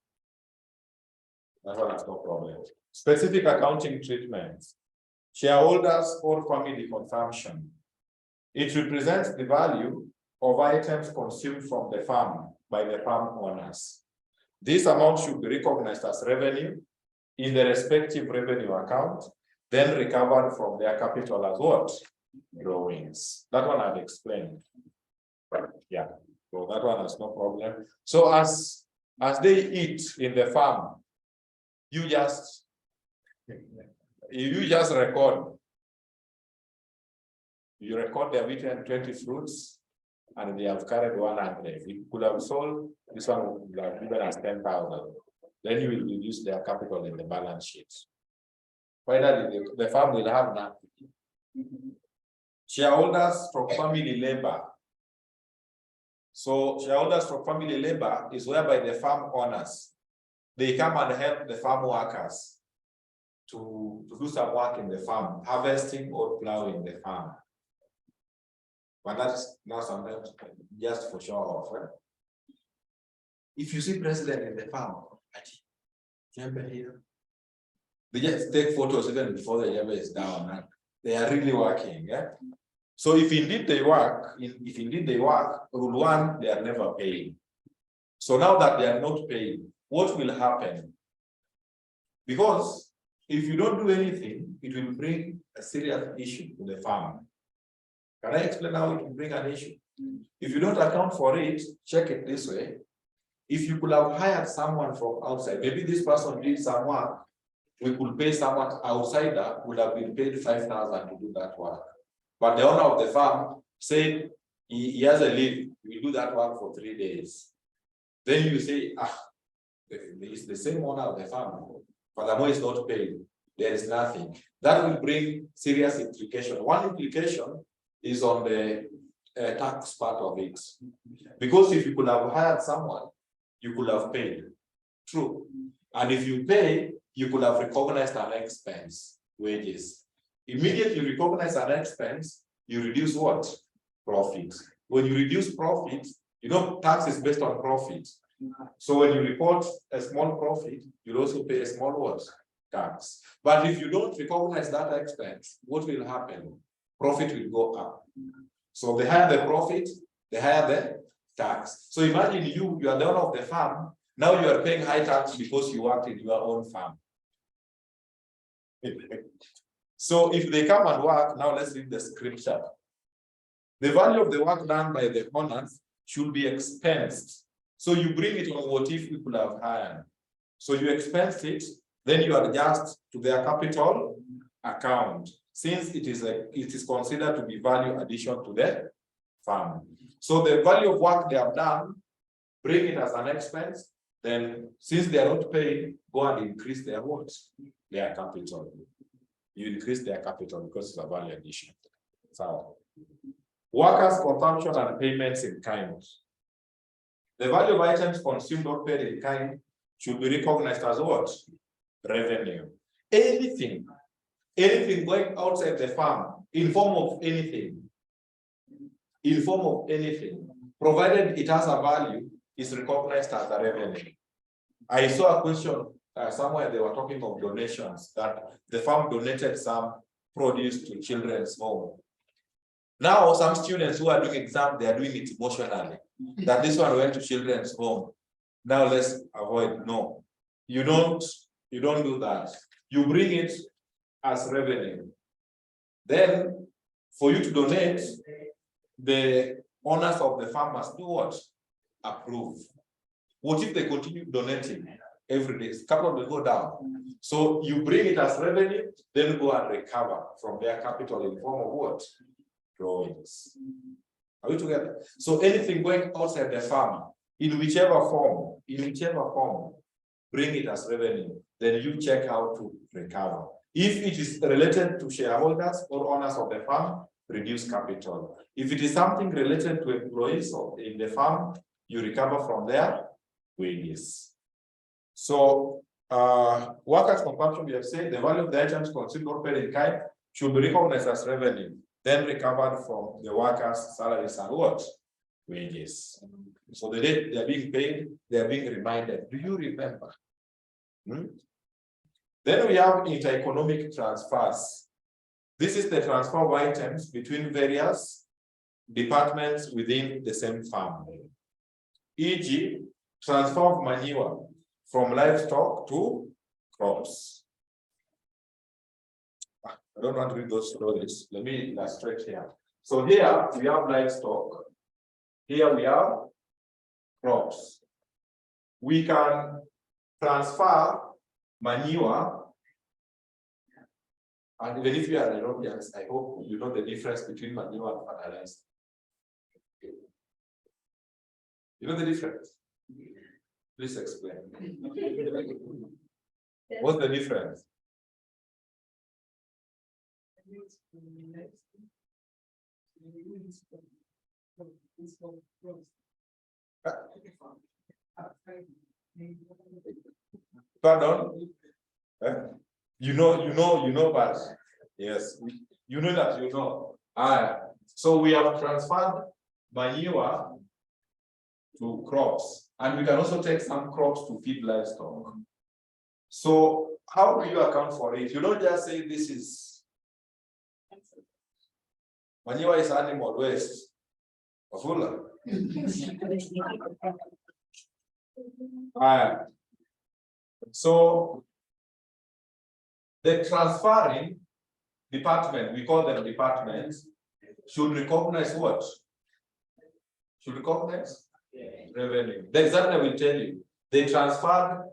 That's no problem. Specific accounting treatments. Shareholders or family consumption. It represents the value of items consumed from the farm by the farm owners. This amount should be recognized as revenue in the respective revenue account, then recovered from their capital as what? Drawings. That one I've explained. Yeah, so that one has no problem. So as they eat in the farm, you just record. You record they have eaten 20 fruits and they have carried 100. If you could have sold, this one would have given us 10,000. Then you will reduce their capital in the balance sheet. Finally, the farm will have nothing. Shareholders from family labor. So shareholders from family labor is whereby the farm owners, they come and help the farm workers to do some work in the farm, harvesting or plowing the farm. But that's not sometimes just for show off. Right? If you see president in the farm, they just take photos even before the jumper is down. Right? They are really working. Yeah? So if indeed they work, rule 1, they are never paying. So now that they are not paying, what will happen? Because if you don't do anything, it will bring a serious issue to the farm. Can I explain how it will bring an issue? If you don't account for it, check it this way. If you could have hired someone from outside, maybe this person did some work, we could pay someone outsider would have been paid 5,000 to do that work. But the owner of the farm said he has a leave, we do that work for 3 days. Then you say, it's the same owner of the farm, but the money is not paid, there is nothing. That will bring serious implication. One implication is on the tax part of it. Because if you could have hired someone you could have paid. True. And if you pay, you could have recognized an expense, wages. Immediately you recognize an expense, you reduce what? Profit. When you reduce profit, you know, tax is based on profit. So when you report a small profit, you'll also pay a small what? Tax. But if you don't recognize that expense, what will happen? Profit will go up. So the higher the profit, the higher the tax. So imagine you are the owner of the farm. Now you are paying high tax because you worked in your own farm. So if they come and work, now let's read the scripture. The value of the work done by the owners should be expensed. So you bring it on what if we could have hired. So you expense it, then you adjust to their capital account, since it is considered to be value addition to the farm. So the value of work they have done, bring it as an expense, then since they are not paid, go and increase their what? Their capital. You increase their capital because it's a value addition. So workers' consumption and payments in kind. The value of items consumed or paid in kind should be recognized as what? Revenue. Anything going outside the farm in form of anything, provided it has a value, is recognized as a revenue. I saw a question somewhere, they were talking of donations, that the farm donated some produce to children's home. Now, some students who are doing exam, they are doing it emotionally. That this one went to children's home. Now let's avoid. No, you don't do that. You bring it as revenue. Then, for you to donate, the owners of the farm must do what? Approve. What if they continue donating every day? Capital will go down. So you bring it as revenue, then go and recover from their capital in form of what? Drawings. Are we together? So anything going outside the farm, in whichever form, bring it as revenue. Then you check how to recover. If it is related to shareholders or owners of the farm, reduce capital. If it is something related to employees in the farm, you recover from their wages. So workers' consumption, we have said the value of the items consumed or paid in kind should be recognized as revenue, then recovered from the workers' salaries and what? Wages. So the day they are being paid, they are being reminded. Do you remember? Then we have inter-economic transfers. This is the transfer of items between various departments within the same farm. E.g., transfer of manure from livestock to crops. I don't want to read those stories. Let me illustrate here. So here we have livestock. Here we have crops. We can transfer manure, and even if you are Nairobians, I hope you know the difference between manure and fertilizer. You know the difference? Please explain. What's the difference? Pardon? You know, but yes, you know that you know. So we have transferred manure to crops, and we can also take some crops to feed livestock. So how do you account for it? You don't just say this is manure is animal waste. So the transferring department, we call them departments, should recognize what? Should recognize revenue. The examiner will tell you they transferred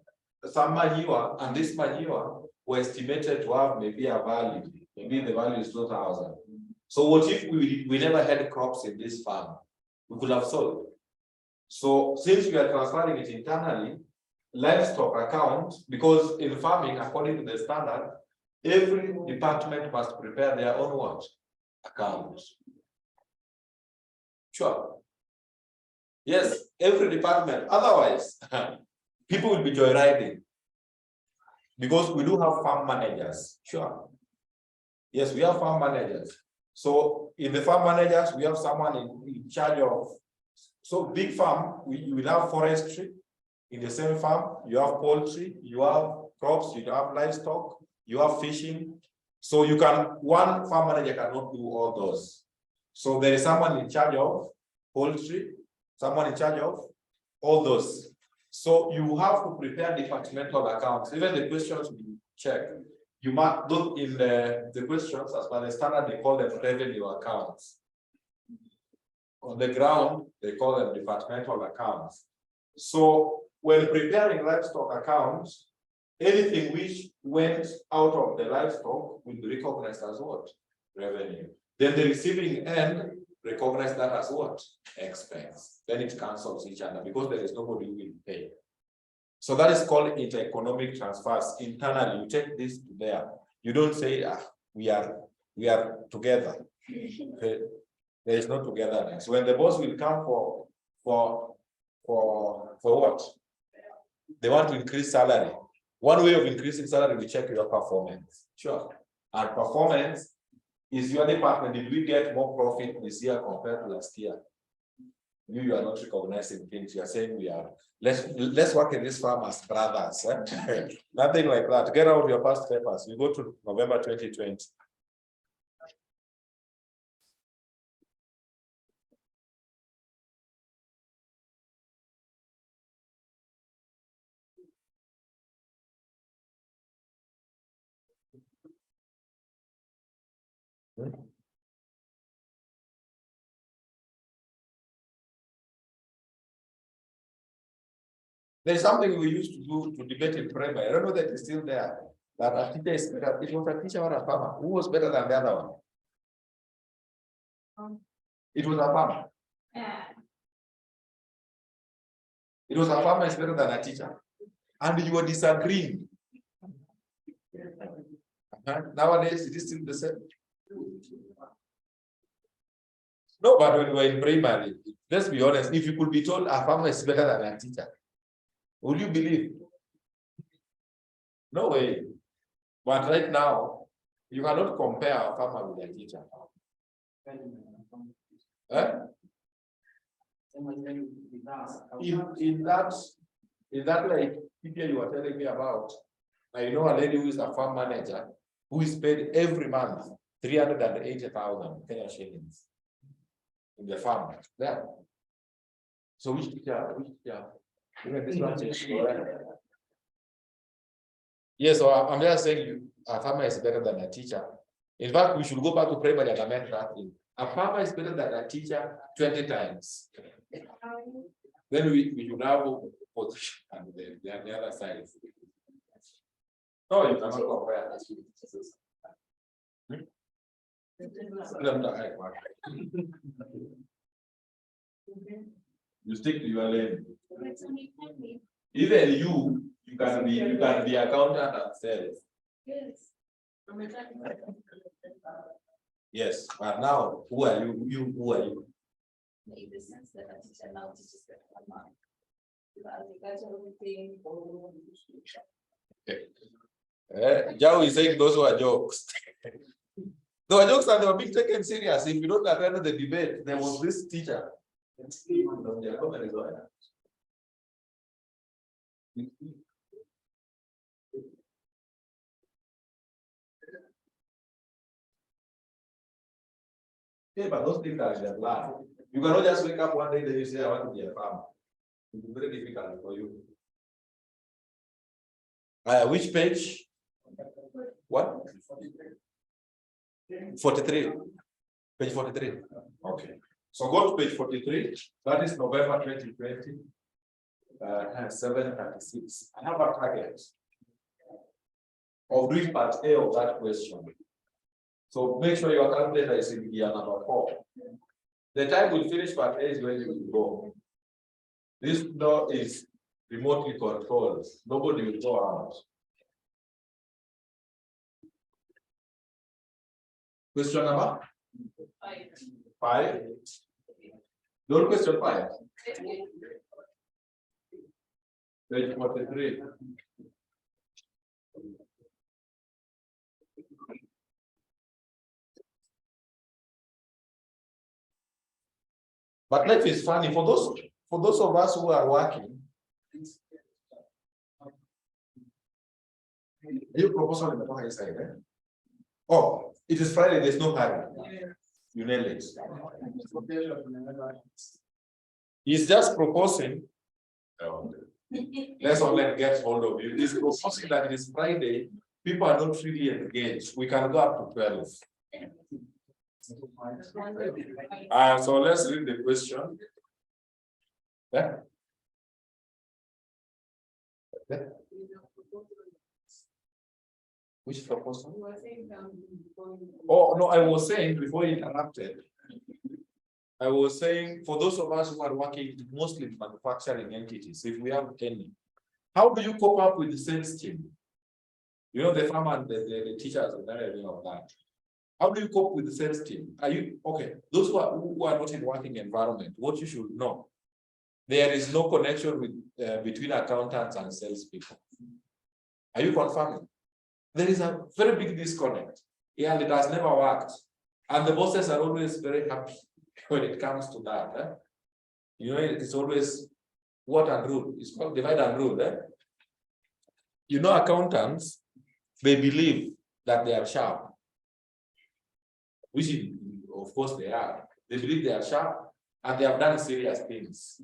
some manure, and this manure was estimated to have maybe a value. Maybe the value is 2,000. So what if we never had crops in this farm? We could have sold. So since we are transferring it internally, livestock account, because in farming, according to the standard, every department must prepare their own what? Account. Sure. Yes, every department. Otherwise, people will be joyriding. Because we do have farm managers. Sure. Yes, we have farm managers. So in the farm managers, we have someone in charge of. So big farm, we will have forestry. In the same farm, you have poultry, you have crops, you have livestock, you have fishing. So you can, one farm manager cannot do all those. So there is someone in charge of poultry, someone in charge of all those. So you have to prepare departmental accounts. Even the questions we check, you must look in the questions as per the standard, they call them revenue accounts. On the ground, they call them departmental accounts. So when preparing livestock accounts, anything which went out of the livestock will be recognized as what? Revenue. Then the receiving end recognize that as what? Expense. Then it cancels each other because there is nobody who will pay. So that is called inter-economic transfers. Internally, you take this to there. You don't say, we are together. Okay. There is no togetherness. When the boss will come for what? They want to increase salary. One way of increasing salary, we check your performance. Sure. And performance is your department. Did we get more profit this year compared to last year? You are not recognizing things. You are saying we are. Let's work in this farm as brothers. Eh? Nothing like that. Get out your past papers. We go to November 2020. There's something we used to do to debate in primary. I don't know that it's still there. That a teacher is better. It was a teacher or a farmer. Who was better than the other one? It was a farmer. It was a farmer is better than a teacher. And you were disagreeing. Nowadays, it is still the same. No, but when we were in primary, let's be honest, if you could be told a farmer is better than a teacher, would you believe? No way. But right now, you cannot compare a farmer with a teacher. Eh? In that like people you are telling me about, I know a lady who is a farm manager who is paid every month 380,000 Kenya shillings in the farm. There. So which teacher? Even this one is yes, so I'm just saying a farmer is better than a teacher. In fact, we should go back to primary and amend that thing. A farmer is better than a teacher 20 times. Then we should have position and the other side. No, you cannot compare. You stick to your lane. Even you can be accountant and sales. Yes. Yes, but now who are you? Who are you? In the sense that a teacher now teaches that one month. Joe is saying those were jokes. They were jokes and they were being taken serious. If you don't attend the debate, there was this teacher. Yeah, but those things are in the blood. You cannot just wake up one day and you say, I want to be a farmer. It will be very difficult for you. Which page? What? 43. Page 43. Okay. So go to page 43. That is November 2020. 736. I have a target of doing part A of that question. So make sure your calculator is in gear number 4. The time we'll finish part A is when you will go. This door is remotely controlled. Nobody will go out. Question number 5. Don't question 5. Page 43. But life is funny for those of us who are working. Your proposal in the inside, eh? Oh, it is Friday, there's no hurry. You nail it. He's just proposing. Let's all get hold of you. He's proposing that it is Friday, people are not really engaged. We can go up to 12. So let's read the question. Yeah. Yeah. Which proposal? Oh, no, I was saying before you interrupted. I was saying for those of us who are working mostly in manufacturing entities, if we have any, how do you cope up with the sales team? You know, the farmer and the teachers and everything of that. How do you cope with the sales team? Are you okay? Those who are not in working environment, what you should know, there is no connection with between accountants and salespeople. Are you confirming? There is a very big disconnect. Yeah, and it has never worked. And the bosses are always very happy when it comes to that. Eh? You know, it's always what and rule. It's called divide and rule. Eh? You know, accountants, they believe that they are sharp. Which, of course, they are. They believe they are sharp and they have done serious things.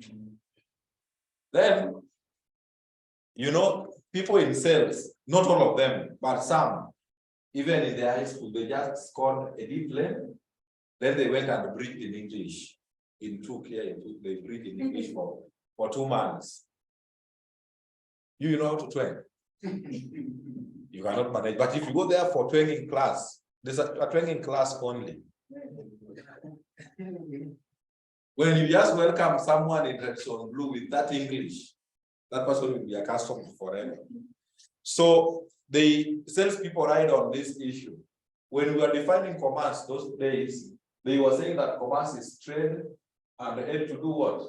Then, you know, people in sales, not all of them, but some, even in their high school, they just scored a D plane. Then they went and breathed in English. They breathed in English for 2 months. You know how to twang. You cannot manage. But if you go there for twanging class, there's a twanging class only. When you just welcome someone in red on blue with that English, that person will be a customer forever. So the salespeople ride on this issue. When we were defining commerce those days, they were saying that commerce is trade and aid to do what?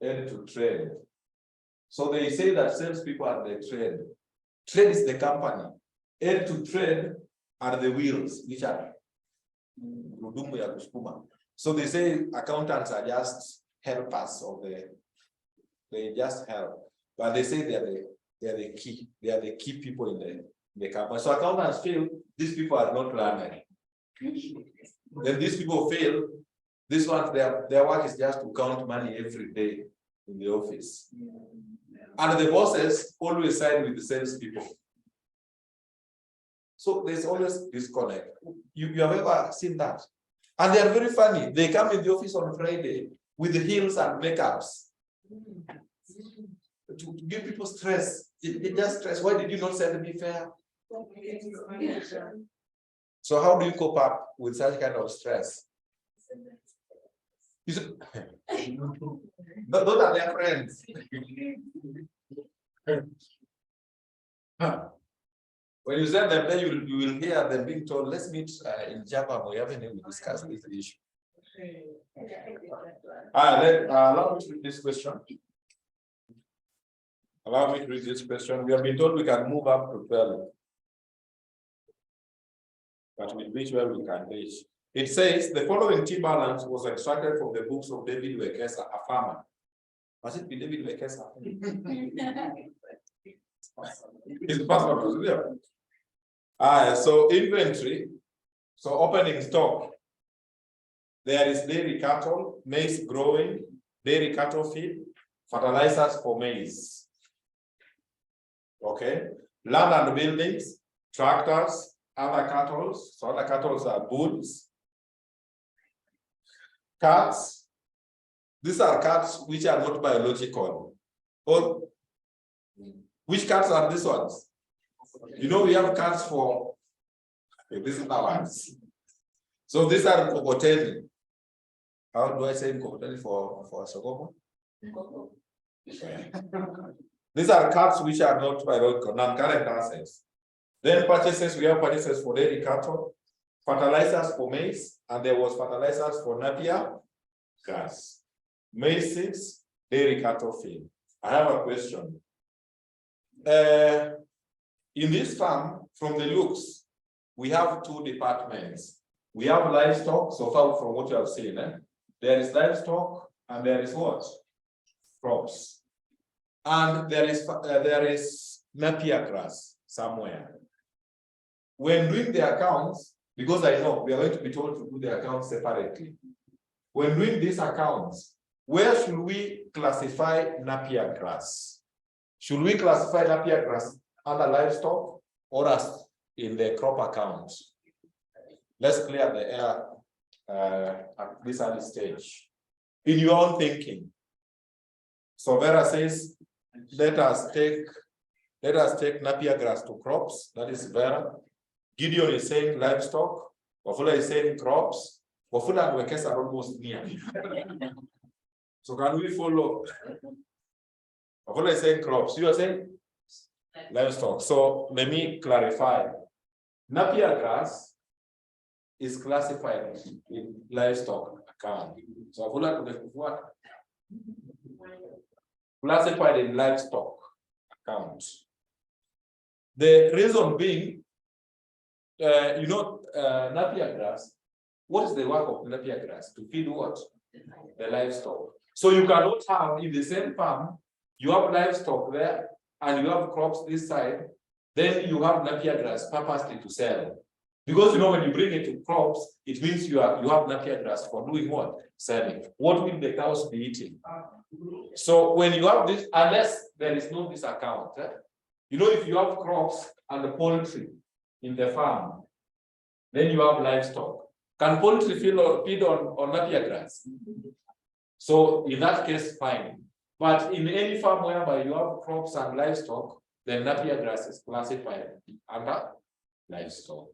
Aid to trade. So they say that salespeople are the trade. Trade is the company. Aid to trade are the wheels, which are. So they say accountants are just helpers of they just help. But they say they are the key. They are the key people in the company. So accountants feel these people are not learned. Then these people fail. This one, their work is just to count money every day in the office. And the bosses always side with the salespeople. So there's always disconnect. You have ever seen that? And they are very funny. They come in the office on Friday with the heels and makeups to give people stress. They just stress. Why did you not send me fair? So how do you cope up with such kind of stress? Those are their friends. When you send them, then you will hear them being told, let's meet in Java. We haven't even discussed this issue. Allow me to read this question. Allow me to read this question. We have been told we can move up to 12. But we reach where we can reach. It says the following T-balance was extracted from the books of David Wekesa, a farmer. Must it be David Wekesa? It's possible. So inventory, so opening stock. There is dairy cattle, maize growing, dairy cattle feed, fertilizers for maize. Okay, land and buildings, tractors, other cattle. So other cattle are bulls. Cats. These are cats which are not biological. Or which cats are these ones? You know, we have cats for these are ones. So these are Kokoteli. How do I say Kokoteli for Sokomo? These are cats which are not biological, non-current assets. Then purchases, we have purchases for dairy cattle, fertilizers for maize, and there was fertilizers for Napier grass. maize 6, dairy cattle feed. I have a question. In this farm, from the looks, we have two departments. We have livestock, so far from what you have seen, there is livestock and there is what? Crops. And there is Napier grass somewhere. When doing the accounts, because I know we are going to be told to do the accounts separately. When doing these accounts, where should we classify Napier grass? Should we classify Napier grass under livestock or as in the crop account? Let's clear the air at this early stage. In your own thinking. So Vera says, let us take Napier grass to crops. That is Vera. Gideon is saying livestock. Wafula is saying crops. Wafula and Wekesa are almost near. So can we follow? Wafula is saying crops. You are saying livestock. So let me clarify. Napier grass is classified in livestock account. So Wafula to what? Classified in livestock account. The reason being, Napier grass, what is the work of Napier grass? To feed what? The livestock. So you cannot have in the same farm, you have livestock there and you have crops this side, then you have Napier grass purposely to sell. Because when you bring it to crops, it means you have Napier grass for doing what? Selling. What will the cows be eating? So when you have this, unless there is no this account, if you have crops and the poultry in the farm, then you have livestock. Can poultry feed on Napier grass? So in that case, fine. But in any farm whereby you have crops and livestock, then Napier grass is classified under livestock.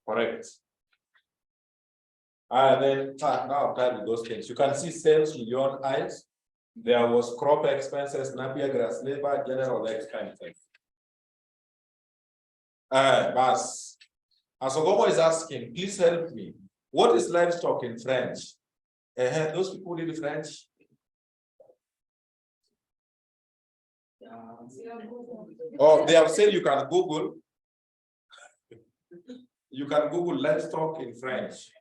Correct. And then now I'm tired with those things. You can see sales with your own eyes. There was crop expenses, Napier grass labor, general expenses. Bas. Asogomo is asking, please help me. What is livestock in French? Those people read French. Oh, they have said you can Google. You can Google livestock in French.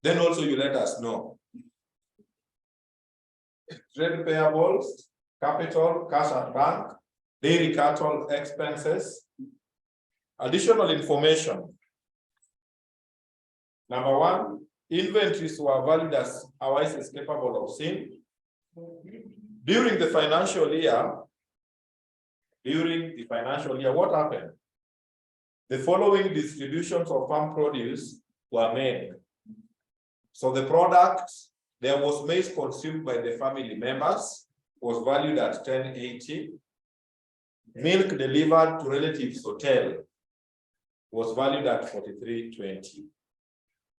Then also you let us know. Trade payables, capital, cash at bank, dairy cattle expenses. Additional information. Number one, inventories were valued as Awais is capable of seeing. During the financial year, what happened? The following distributions of farm produce were made. So the product, there was maize consumed by the family members, was valued at 1080. Milk delivered to relatives' hotel was valued at 4320.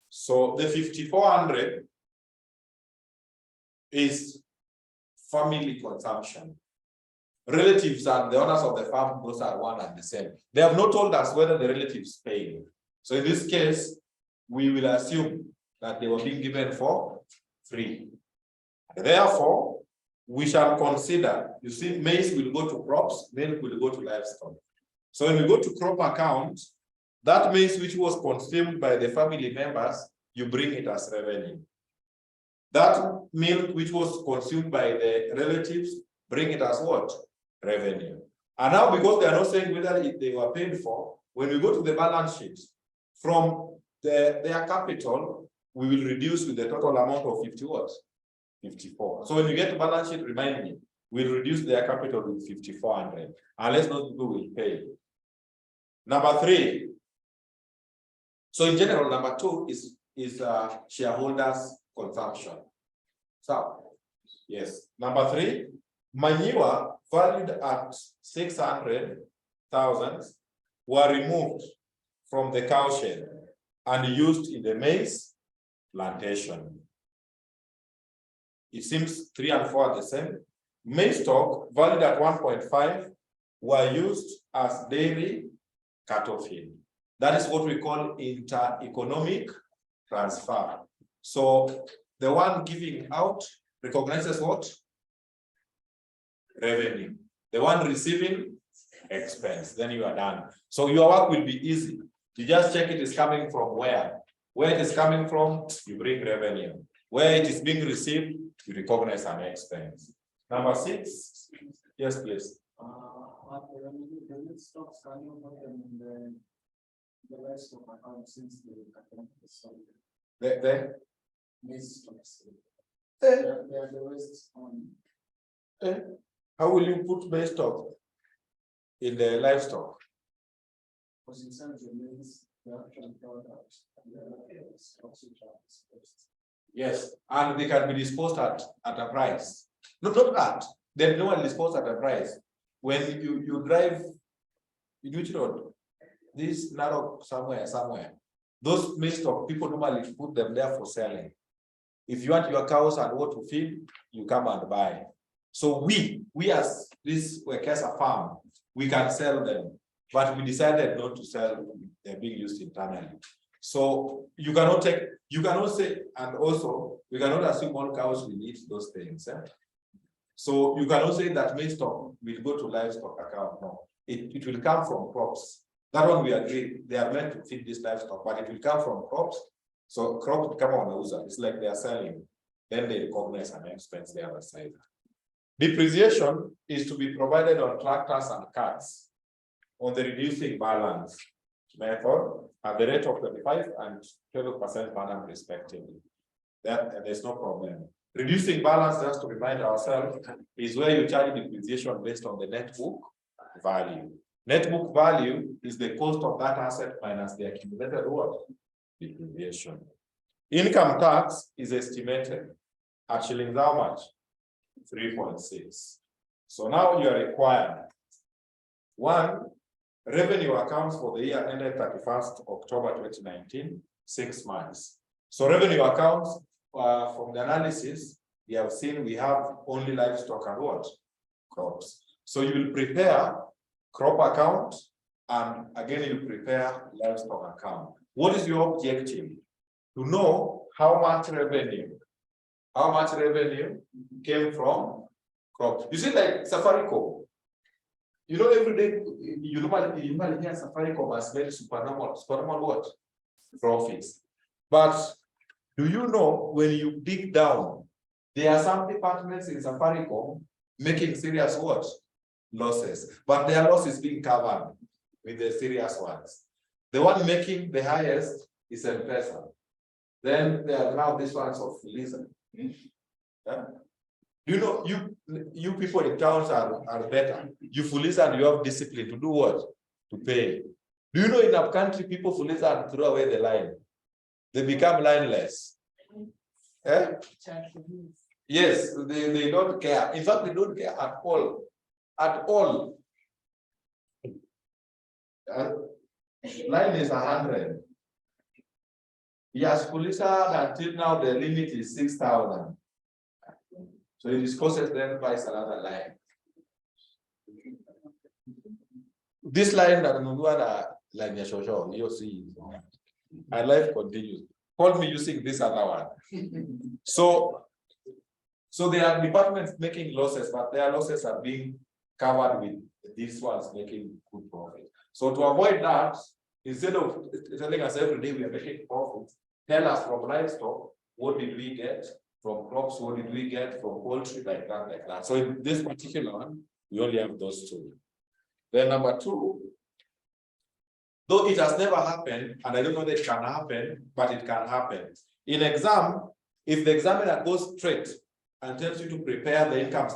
So the 5400 is family consumption. Relatives and the owners of the farm, those are one and the same. They have not told us whether the relatives paid. So in this case, we will assume that they were being given for free. Therefore, we shall consider, you see, maize will go to crops, milk will go to livestock. So when we go to crop account, that maize which was consumed by the family members, you bring it as revenue. That milk which was consumed by the relatives, bring it as what? Revenue. And now, because they are not saying whether they were paid for, when we go to the balance sheet, from their capital, we will reduce with the total amount of 50 what? 54. So when you get to balance sheet, remind me, we'll reduce their capital with 5400, unless those people will pay. Number 3. So in general, number 2 is shareholders' consumption. So, yes. Number 3, manure valued at 600,000 were removed from the cow shed and used in the maize plantation. It seems 3 and 4 are the same. Maize stock valued at 1.5 were used as dairy cattle feed. That is what we call inter-economic transfer. So the one giving out recognizes what? Revenue. The one receiving expense, then you are done. So your work will be easy. You just check it is coming from where. Where it is coming from, you bring revenue. Where it is being received, you recognize an expense. Number 6. Yes, please. Stop scanning in the rest of account since the account is sold. The These stocks. They are the rest on. how will you put base stock in the livestock? Was in terms of means the actual product. And the stocks which are disposed. Yes, and they can be disposed at a price. Not that. They normally dispose at a price. When you drive in which road? This narrow somewhere. Those mixed of people normally put them there for selling. If you want your cows and what to feed, you come and buy. So we as this Wekesa farm, we can sell them, but we decided not to sell. They're being used internally. So you cannot say, and also we cannot assume all cows will eat those things. So you cannot say that mixed stock will go to livestock account. No, it will come from crops. That one we agree, they are meant to feed this livestock, but it will come from crops. So crops come on the user. It's like they are selling. Then they recognize an expense the other side. Depreciation is to be provided on tractors and carts on the reducing balance method at the rate of 25% and 12% per annum respectively. There's no problem. Reducing balance, just to remind ourselves, is where you charge depreciation based on the net book value. Net book value is the cost of that asset minus the accumulated what? Depreciation. Income tax is estimated at shillings how much? 3.6. So now you are required. 1, revenue accounts for the year ended 31st October 2019, 6 months. So revenue accounts from the analysis, we have seen we have only livestock and what? Crops. So you will prepare crop account, and again you prepare livestock account. What is your objective? To know how much revenue came from crops. You see, like Safaricom, you know, every day you normally hear Safaricom has made supernormal what? Profits. But do you know when you dig down, there are some departments in Safaricom making serious what? Losses, but their loss is being covered with the serious ones. The one making the highest is M-Pesa. Then there are now these ones of Fuliza. Yeah? You know, you people in towns are better. You Fuliza and you have discipline to do what? To pay. Do you know in our country people Fuliza and throw away the line? They become lineless. Eh? Yes, they don't care. In fact, they don't care at all. At all. Line is 100. Yes, police until now the limit is 6,000. So it discusses then buys another line. This line that line you see, my life continues. Call me using this other one. So there are departments making losses, but their losses are being covered with these ones making good profit. So to avoid that, instead of telling us every day we are making profits, tell us from livestock, what did we get? From crops, what did we get? From poultry, like that. So in this particular one, we only have those 2. Then number 2, though it has never happened, and I don't know that it can happen, but it can happen. In exam, if the examiner goes straight and tells you to prepare the income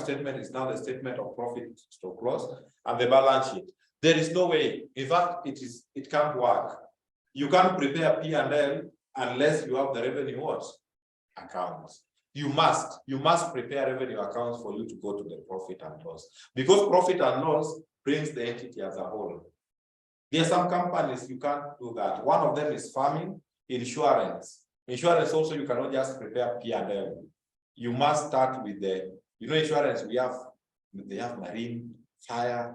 statement is now the statement of profit stock loss and the balance sheet. There is no way. In fact, it can't work. You can't prepare P&L unless you have the revenue what? Accounts. You must prepare revenue accounts for you to go to the profit and loss. Because profit and loss brings the entity as a whole. There are some companies you can't do that. One of them is farming, insurance. Insurance also you cannot just prepare P&L. You must start with insurance they have marine, fire,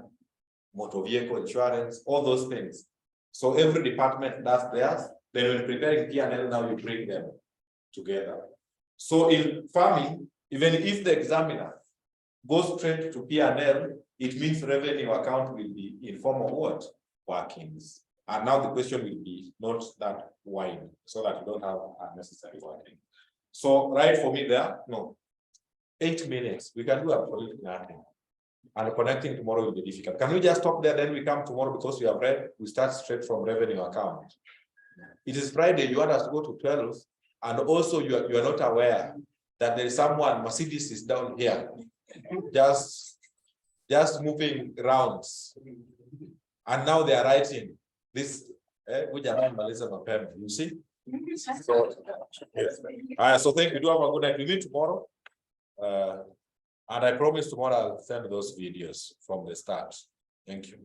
motor vehicle insurance, all those things. So every department does theirs. Then when preparing P&L, now you bring them together. So in farming, even if the examiner goes straight to P&L, it means revenue account will be in form of what? Workings. And now the question will be not that wide, so that you don't have unnecessary working. So right for me there, no. 8 minutes, we can do absolutely nothing. And connecting tomorrow will be difficult. Can we just stop there, then we come tomorrow because we have read, we start straight from revenue account. It is Friday, you want us to go to 12, and also you are not aware that there is someone, Mercedes is down here, just moving rounds. And now they are writing this, you see? So, yes. So thank you, do have a good night. We meet tomorrow. And I promise tomorrow I'll send those videos from the start. Thank you.